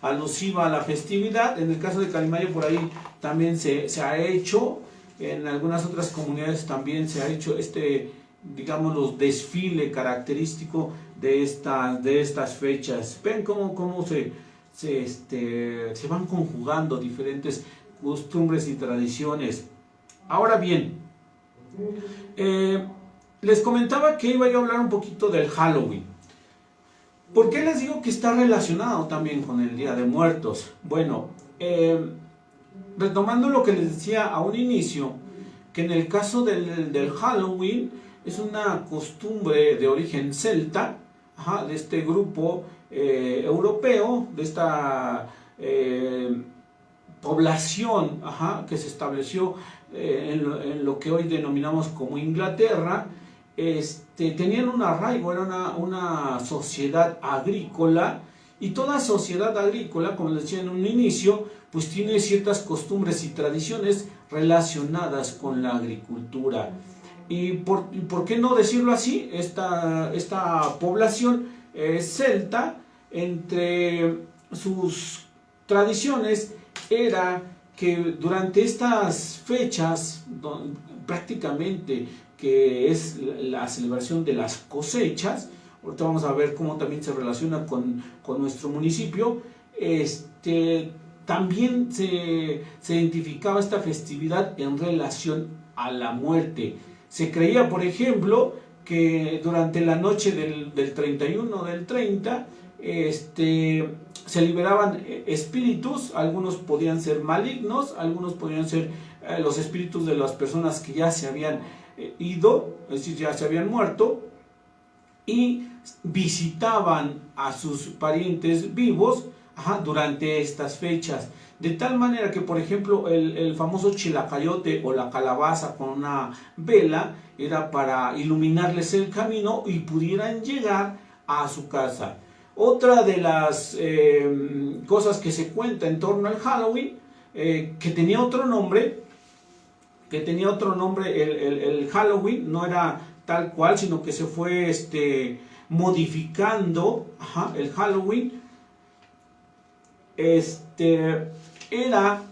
alusiva a la festividad. En el caso de Calimaya por ahí también se ha hecho, en algunas otras comunidades también se ha hecho digamos, desfile característico de estas fechas. Ven cómo se van conjugando diferentes costumbres y tradiciones. Ahora bien, les comentaba que iba yo a hablar un poquito del Halloween. ¿Por qué les digo que está relacionado también con el Día de Muertos? Bueno, retomando lo que les decía a un inicio, que en el caso del Halloween es una costumbre de origen celta, de este grupo europeo, de esta población que se estableció en lo que hoy denominamos como Inglaterra. Tenían un arraigo, era una sociedad agrícola, y toda sociedad agrícola, como les decía en un inicio, pues tiene ciertas costumbres y tradiciones relacionadas con la agricultura. ¿Y por qué no decirlo así? Esta población celta, entre sus tradiciones era que durante estas fechas, prácticamente que es la celebración de las cosechas, ahorita vamos a ver cómo también se relaciona con nuestro municipio, también se identificaba esta festividad en relación a la muerte. Se creía, por ejemplo, que durante la noche del 31 del 30, se liberaban espíritus. Algunos podían ser malignos, algunos podían ser los espíritus de las personas que ya se habían ido, es decir, ya se habían muerto, y visitaban a sus parientes vivos durante estas fechas. De tal manera que, por ejemplo, el famoso chilacayote o la calabaza con una vela era para iluminarles el camino y pudieran llegar a su casa. Otra de las cosas que se cuenta en torno al Halloween, que tenía otro nombre, el Halloween no era tal cual, sino que se fue modificando, el Halloween, era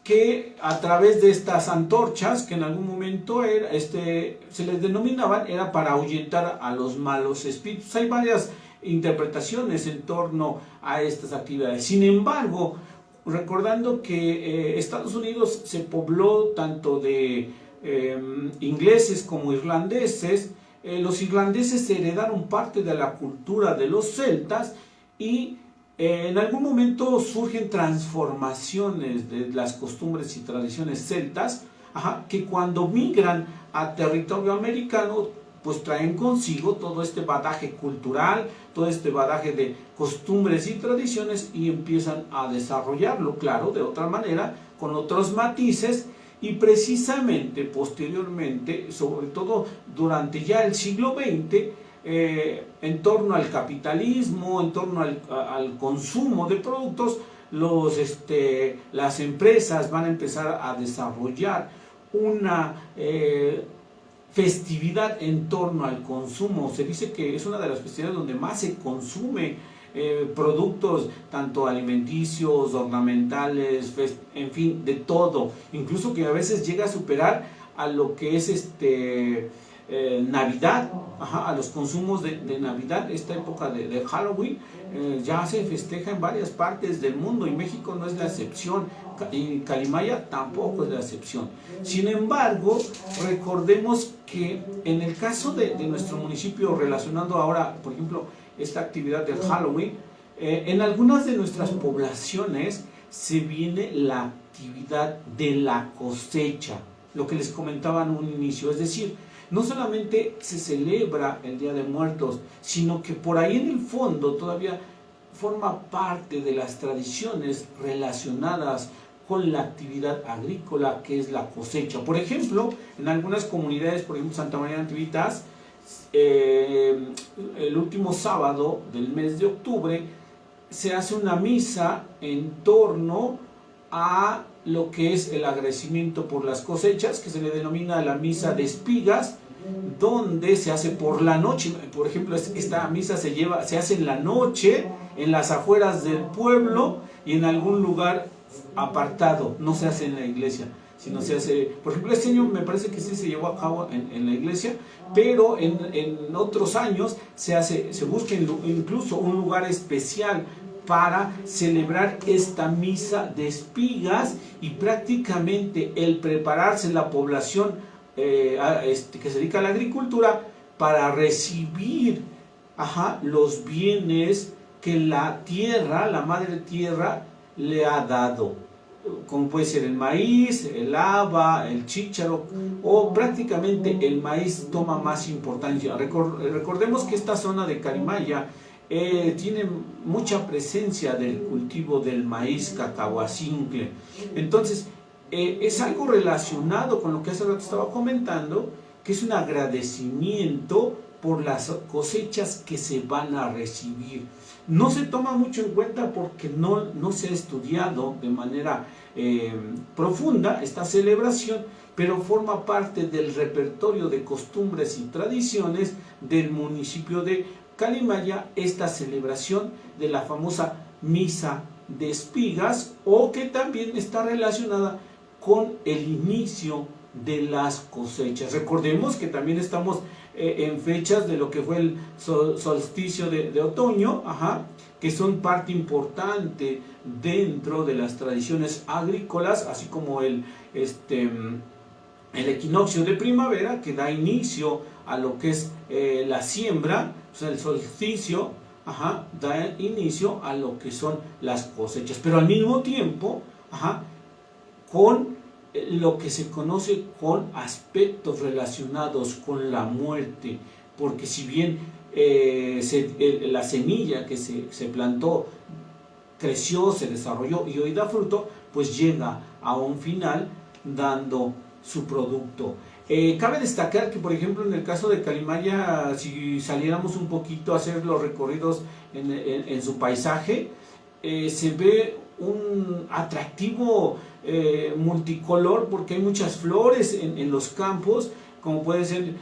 que a través de estas antorchas, que en algún momento se les denominaban, era para ahuyentar a los malos espíritus. Hay varias interpretaciones en torno a estas actividades. Sin embargo, recordando que Estados Unidos se pobló tanto de ingleses como irlandeses, los irlandeses heredaron parte de la cultura de los celtas y En algún momento surgen transformaciones de las costumbres y tradiciones celtas, que cuando migran a territorio americano, pues traen consigo todo este bagaje cultural, todo este bagaje de costumbres y tradiciones y empiezan a desarrollarlo, claro, de otra manera, con otros matices, y precisamente posteriormente, sobre todo durante ya el siglo XX, en torno al capitalismo, en torno al consumo de productos, las empresas van a empezar a desarrollar una festividad en torno al consumo. Se dice que es una de las festividades donde más se consume productos tanto alimenticios, ornamentales, en fin, de todo, incluso que a veces llega a superar a lo que es Navidad, a los consumos de Navidad. Esta época de Halloween ya se festeja en varias partes del mundo y México no es la excepción, y Calimaya tampoco es la excepción. Sin embargo, recordemos que en el caso de nuestro municipio, relacionando ahora, por ejemplo, esta actividad del Halloween, en algunas de nuestras poblaciones se viene la actividad de la cosecha, lo que les comentaba en un inicio, es decir, no solamente se celebra el Día de Muertos, sino que por ahí en el fondo todavía forma parte de las tradiciones relacionadas con la actividad agrícola, que es la cosecha. Por ejemplo, en algunas comunidades, por ejemplo Santa María de Nativitas, el último sábado del mes de octubre se hace una misa en torno a lo que es el agradecimiento por las cosechas, que se le denomina la misa de espigas, donde se hace por la noche. Por ejemplo, esta misa se hace en la noche, en las afueras del pueblo y en algún lugar apartado, no se hace en la iglesia, sino se hace, por ejemplo, este año me parece que sí se llevó a cabo en la iglesia, pero en otros años se busca incluso un lugar especial para celebrar esta misa de espigas, y prácticamente el prepararse la población que se dedica a la agricultura para recibir los bienes que la tierra, la madre tierra, le ha dado, como puede ser el maíz, el haba, el chícharo, o prácticamente el maíz toma más importancia. Recordemos que esta zona de Calimaya tiene mucha presencia del cultivo del maíz cacahuacincle. Entonces, es algo relacionado con lo que hace rato estaba comentando, que es un agradecimiento por las cosechas que se van a recibir. No se toma mucho en cuenta porque no se ha estudiado de manera profunda esta celebración, pero forma parte del repertorio de costumbres y tradiciones del municipio de Calimaya, esta celebración de la famosa misa de espigas, o que también está relacionada con el inicio de las cosechas. Recordemos que también estamos en fechas de lo que fue el solsticio de otoño, que son parte importante dentro de las tradiciones agrícolas, así como el equinoccio de primavera, que da inicio a lo que es la siembra. O sea, el solsticio da inicio a lo que son las cosechas, pero al mismo tiempo con lo que se conoce con aspectos relacionados con la muerte, porque si bien la semilla que se plantó creció, se desarrolló y hoy da fruto, pues llega a un final dando su producto. Cabe destacar que, por ejemplo, en el caso de Calimaya, si saliéramos un poquito a hacer los recorridos en su paisaje, se ve un atractivo multicolor, porque hay muchas flores en los campos, como puede ser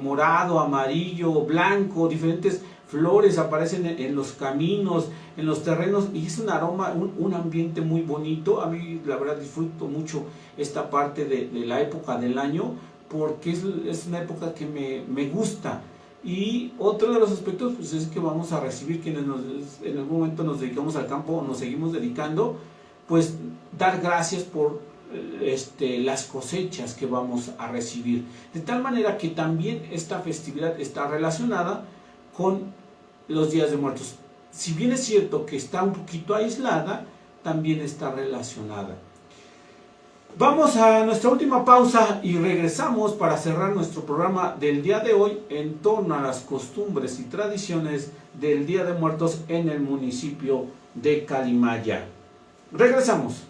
morado, amarillo, blanco, diferentes flores aparecen en los caminos, en los terrenos, y es un aroma, un ambiente muy bonito. A mí la verdad disfruto mucho esta parte de la época del año, porque es una época que me gusta. Y otro de los aspectos pues es que vamos a recibir, quienes en algún momento nos dedicamos al campo o nos seguimos dedicando, pues dar gracias por las cosechas que vamos a recibir. De tal manera que también esta festividad está relacionada con los días de muertos. si bien es cierto que está un poquito aislada, también está relacionada. Vamos a nuestra última pausa y regresamos para cerrar nuestro programa del día de hoy en torno a las costumbres y tradiciones del Día de Muertos en el municipio de Calimaya. Regresamos.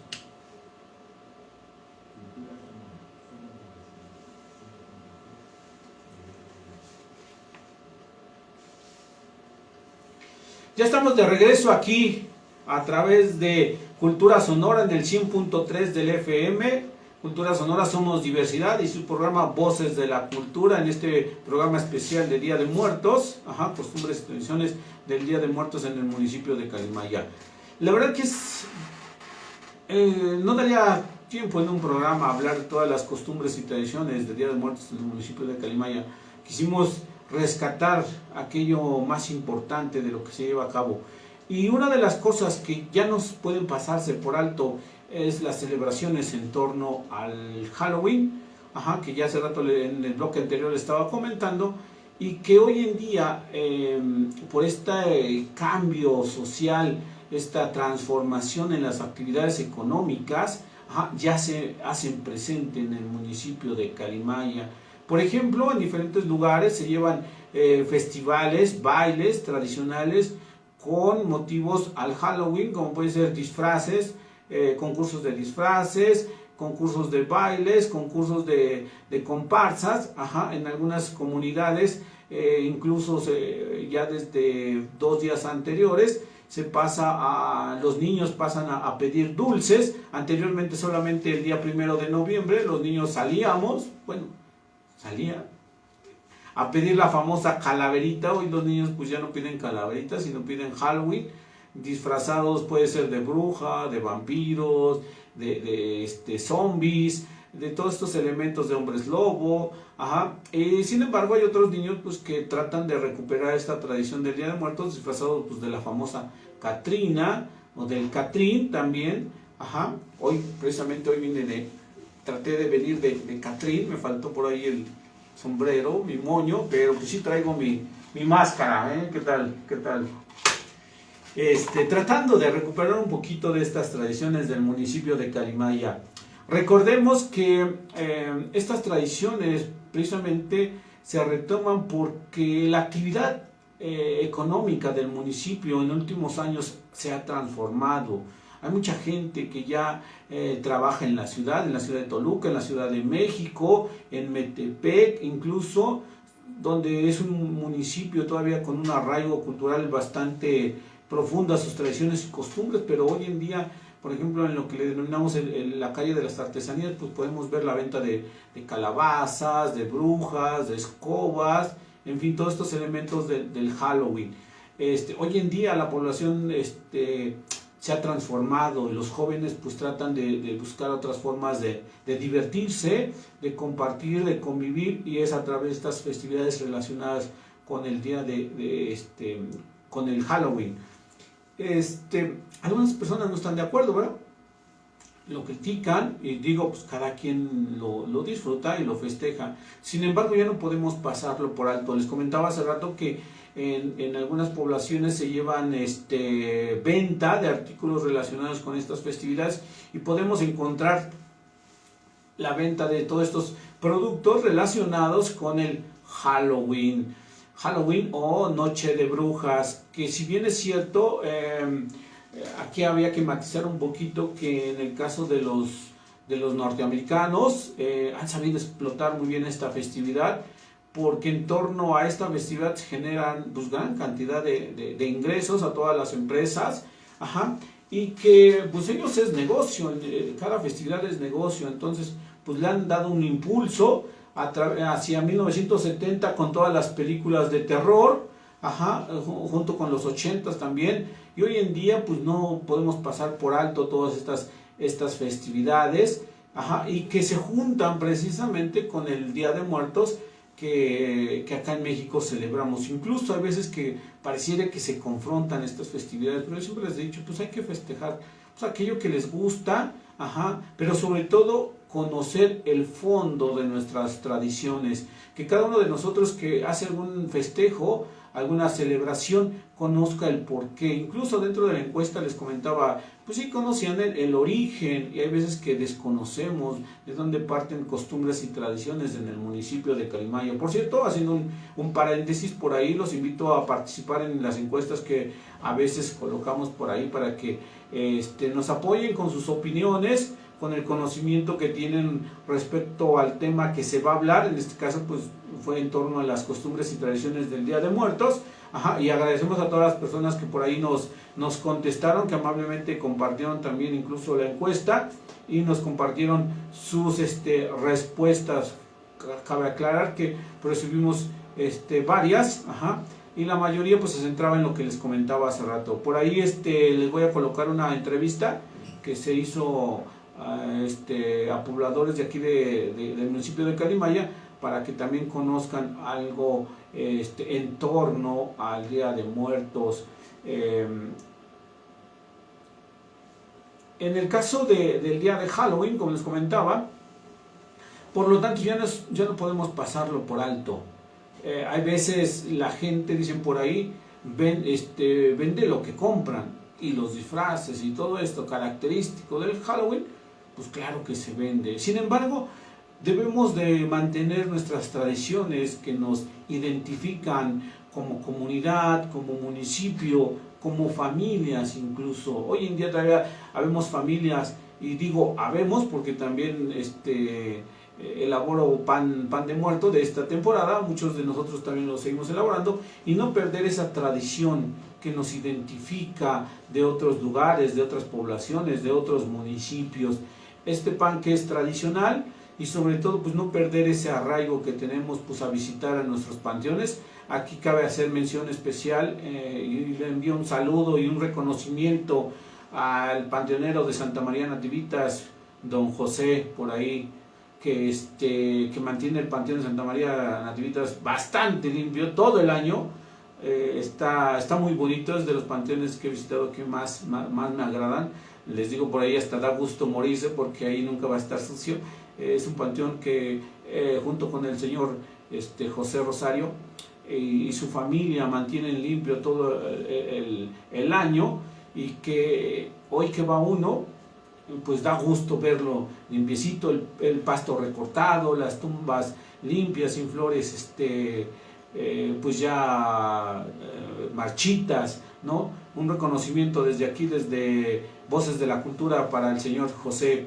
Ya estamos de regreso aquí a través de Cultura Sonora en el 100.3 del FM. Cultura Sonora Somos Diversidad y su programa Voces de la Cultura, en este programa especial de Día de Muertos, costumbres y tradiciones del Día de Muertos en el municipio de Calimaya. La verdad que no daría tiempo en un programa hablar de todas las costumbres y tradiciones del Día de Muertos en el municipio de Calimaya. Quisimos rescatar aquello más importante de lo que se lleva a cabo. Y una de las cosas que ya no pueden pasarse por alto es las celebraciones en torno al Halloween, que ya hace rato en el bloque anterior le estaba comentando, y que hoy en día, por este cambio social, esta transformación en las actividades económicas, ya se hacen presente en el municipio de Calimaya. Por ejemplo, en diferentes lugares se llevan festivales, bailes tradicionales con motivos al Halloween, como pueden ser disfraces, concursos de disfraces, concursos de bailes, concursos de comparsas, en algunas comunidades, incluso ya desde 2 días anteriores, los niños pasan a pedir dulces. Anteriormente solamente el día 1 de noviembre los niños salían a pedir la famosa calaverita. Hoy los niños pues ya no piden calaveritas, sino piden Halloween, disfrazados, puede ser de bruja, de vampiros, de zombies, de todos estos elementos de hombres lobo. Sin embargo, hay otros niños pues que tratan de recuperar esta tradición del Día de Muertos, disfrazados pues de la famosa Catrina o del Catrín también. Precisamente hoy traté de venir de Catrín, me faltó por ahí el sombrero, mi moño, pero pues sí traigo mi máscara, ¿Qué tal? Tratando de recuperar un poquito de estas tradiciones del municipio de Calimaya. Recordemos que estas tradiciones precisamente se retoman porque la actividad económica del municipio en últimos años se ha transformado. Hay mucha gente que ya trabaja en la ciudad de Toluca, en la Ciudad de México, en Metepec, incluso, donde es un municipio todavía con un arraigo cultural bastante profundo a sus tradiciones y costumbres, pero hoy en día, por ejemplo, en lo que le denominamos la calle de las artesanías, pues podemos ver la venta de calabazas, de brujas, de escobas, en fin, todos estos elementos del Halloween. Hoy en día la población se ha transformado y los jóvenes pues tratan de buscar otras formas de divertirse, de compartir, de convivir, y es a través de estas festividades relacionadas con el día con el Halloween. Algunas personas no están de acuerdo, ¿verdad? Lo critican y digo, pues cada quien lo disfruta y lo festeja. Sin embargo, ya no podemos pasarlo por alto. Les comentaba hace rato que en algunas poblaciones se llevan venta de artículos relacionados con estas festividades y podemos encontrar la venta de todos estos productos relacionados con el Halloween o Noche de Brujas, que si bien es cierto, aquí había que matizar un poquito que en el caso de los norteamericanos han sabido explotar muy bien esta festividad, porque en torno a esta festividad se generan pues gran cantidad de ingresos a todas las empresas, y que pues ellos es negocio, cada festividad es negocio. Entonces pues le han dado un impulso hacia 1970 con todas las películas de terror, junto con los 80s también, y hoy en día pues no podemos pasar por alto todas estas festividades, y que se juntan precisamente con el Día de Muertos que acá en México celebramos. Incluso hay veces que pareciera que se confrontan estas festividades, pero yo siempre les he dicho, pues hay que festejar pues aquello que les gusta, pero sobre todo conocer el fondo de nuestras tradiciones, que cada uno de nosotros que hace algún festejo, alguna celebración, conozca el porqué. Incluso dentro de la encuesta les comentaba, pues sí conocían el origen, y hay veces que desconocemos de dónde parten costumbres y tradiciones en el municipio de Calimaya. Por cierto, haciendo un paréntesis por ahí, los invito a participar en las encuestas que a veces colocamos por ahí para que nos apoyen con sus opiniones, con el conocimiento que tienen respecto al tema que se va a hablar. En este caso pues fue en torno a las costumbres y tradiciones del Día de Muertos. Y agradecemos a todas las personas que por ahí nos contestaron, que amablemente compartieron también incluso la encuesta y nos compartieron sus respuestas. Cabe aclarar que recibimos varias, y la mayoría pues se centraba en lo que les comentaba hace rato. Por ahí les voy a colocar una entrevista que se hizo a pobladores de aquí del municipio de Calimaya, para que también conozcan algo en torno al Día de Muertos. En el caso del día de Halloween, como les comentaba, por lo tanto ya no podemos pasarlo por alto. Hay veces la gente, dicen por ahí, vende lo que compran, y los disfraces y todo esto característico del Halloween, pues claro que se vende. Sin embargo, debemos de mantener nuestras tradiciones que nos identifican como comunidad, como municipio, como familias incluso. Hoy en día todavía habemos familias, y digo habemos porque también elaboro pan de muerto de esta temporada, muchos de nosotros también lo seguimos elaborando, y no perder esa tradición que nos identifica de otros lugares, de otras poblaciones, de otros municipios. Este pan que es tradicional, y sobre todo pues no perder ese arraigo que tenemos pues a visitar a nuestros panteones. Aquí cabe hacer mención especial, y le envío un saludo y un reconocimiento al panteonero de Santa María Nativitas, don José, por ahí, que mantiene el panteón de Santa María Nativitas bastante limpio todo el año. Está muy bonito, es de los panteones que he visitado que más me agradan. Les digo, por ahí hasta da gusto morirse porque ahí nunca va a estar sucio. Es un panteón que junto con el señor José Rosario y su familia mantienen limpio todo el año, y que hoy que va uno, pues da gusto verlo limpiecito, el pasto recortado, las tumbas limpias, sin flores pues ya marchitas, ¿no? Un reconocimiento desde aquí, desde Voces de la Cultura, para el señor José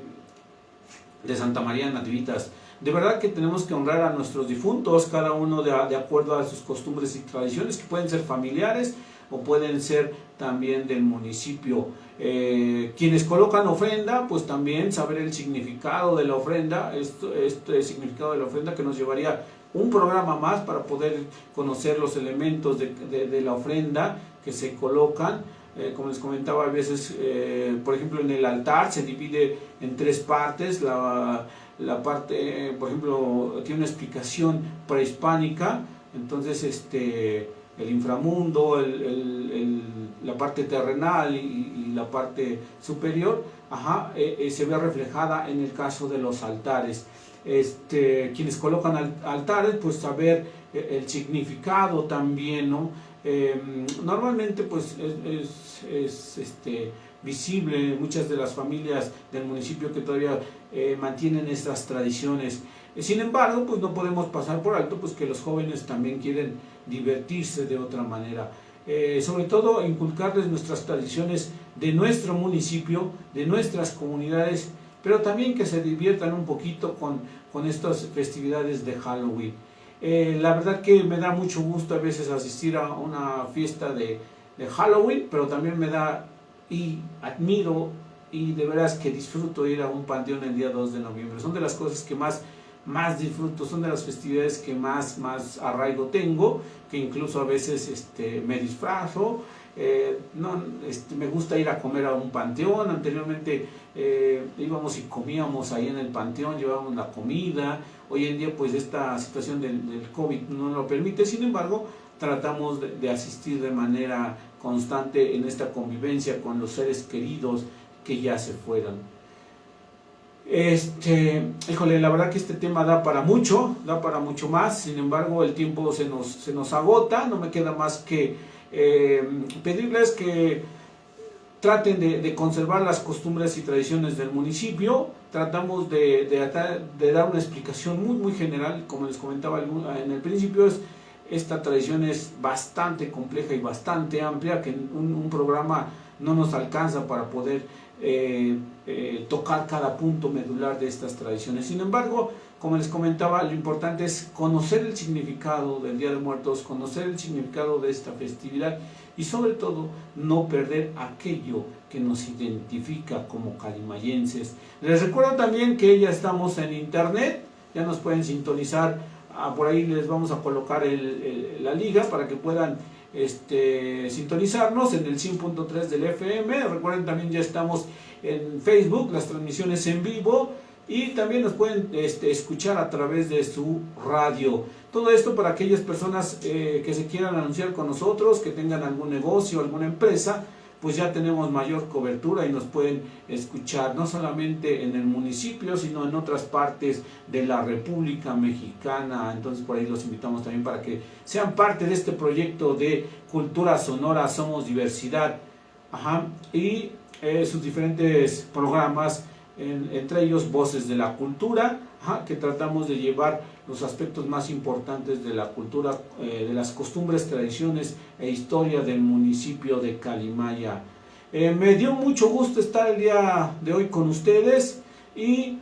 de Santa María Nativitas. De verdad que tenemos que honrar a nuestros difuntos, cada uno de acuerdo a sus costumbres y tradiciones, que pueden ser familiares o pueden ser también del municipio. Quienes colocan ofrenda, pues también saber el significado de la ofrenda, este significado de la ofrenda que nos llevaría un programa más para poder conocer los elementos de la ofrenda que se colocan. Como les comentaba, a veces, por ejemplo, en el altar se divide en tres partes. La parte, por ejemplo, tiene una explicación prehispánica, entonces el inframundo, la parte terrenal y la parte superior, se ve reflejada en el caso de los altares. Quienes colocan altares, pues saber el significado también, ¿no? Normalmente pues es visible en muchas de las familias del municipio que todavía mantienen estas tradiciones. Sin embargo, pues no podemos pasar por alto pues que los jóvenes también quieren divertirse de otra manera. Sobre todo inculcarles nuestras tradiciones de nuestro municipio, de nuestras comunidades, pero también que se diviertan un poquito con estas festividades de Halloween. La verdad que me da mucho gusto a veces asistir a una fiesta de Halloween, pero también me da y admiro y de veras que disfruto ir a un panteón el día 2 de noviembre. Son de las cosas que más disfruto, son de las festividades que más arraigo tengo, que incluso a veces me disfrazo. Me gusta ir a comer a un panteón. Anteriormente íbamos y comíamos ahí en el panteón, llevábamos la comida. Hoy en día pues esta situación del COVID no lo permite, sin embargo tratamos de asistir de manera constante en esta convivencia con los seres queridos que ya se fueron. Híjole, la verdad que este tema da para mucho más. Sin embargo, el tiempo se nos agota. No me queda más que pedirles que traten de conservar las costumbres y tradiciones del municipio. Tratamos de dar una explicación muy general. Como les comentaba en el principio, esta tradición es bastante compleja y bastante amplia, que un programa no nos alcanza para poder tocar cada punto medular de estas tradiciones. Sin embargo, como les comentaba, lo importante es conocer el significado del Día de Muertos, conocer el significado de esta festividad y sobre todo no perder aquello que nos identifica como calimayenses. Les recuerdo también que ya estamos en internet, ya nos pueden sintonizar, por ahí les vamos a colocar la liga para que puedan sintonizarnos en el 100.3 del FM. Recuerden, también ya estamos en Facebook, las transmisiones en vivo, y también nos pueden escuchar a través de su radio. Todo esto para aquellas personas que se quieran anunciar con nosotros, que tengan algún negocio, alguna empresa, pues ya tenemos mayor cobertura y nos pueden escuchar no solamente en el municipio, sino en otras partes de la República Mexicana. Entonces por ahí los invitamos también para que sean parte de este proyecto de Cultura Sonora Somos Diversidad. Y sus diferentes programas, entre ellos Voces de la Cultura, que tratamos de llevar los aspectos más importantes de la cultura, de las costumbres, tradiciones e historia del municipio de Calimaya. Me dio mucho gusto estar el día de hoy con ustedes y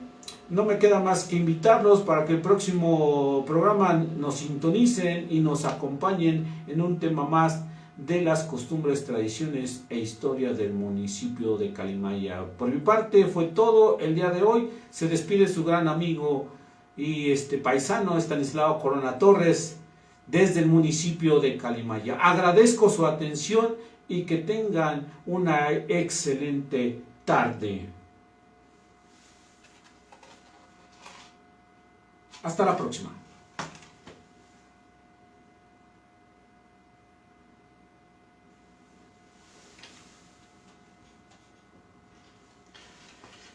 no me queda más que invitarlos para que el próximo programa nos sintonicen y nos acompañen en un tema más de las costumbres, tradiciones e historia del municipio de Calimaya. Por mi parte fue todo el día de hoy. Se despide su gran amigo y paisano Estanislao Corona Torres desde el municipio de Calimaya. Agradezco su atención y que tengan una excelente tarde. Hasta la próxima.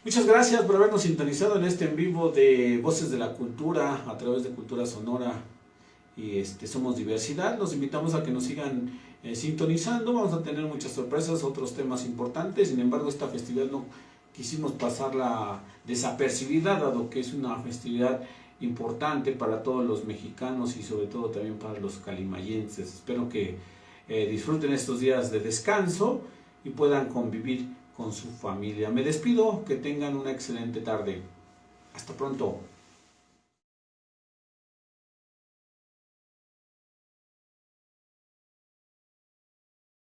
Muchas gracias por habernos sintonizado en este en vivo de Voces de la Cultura a través de Cultura Sonora y Somos Diversidad. Los invitamos a que nos sigan sintonizando. Vamos a tener muchas sorpresas, otros temas importantes. Sin embargo, esta festividad no quisimos pasarla desapercibida, dado que es una festividad importante para todos los mexicanos y sobre todo también para los calimayenses. Espero que disfruten estos días de descanso y puedan convivir con su familia. Me despido, que tengan una excelente tarde. Hasta pronto.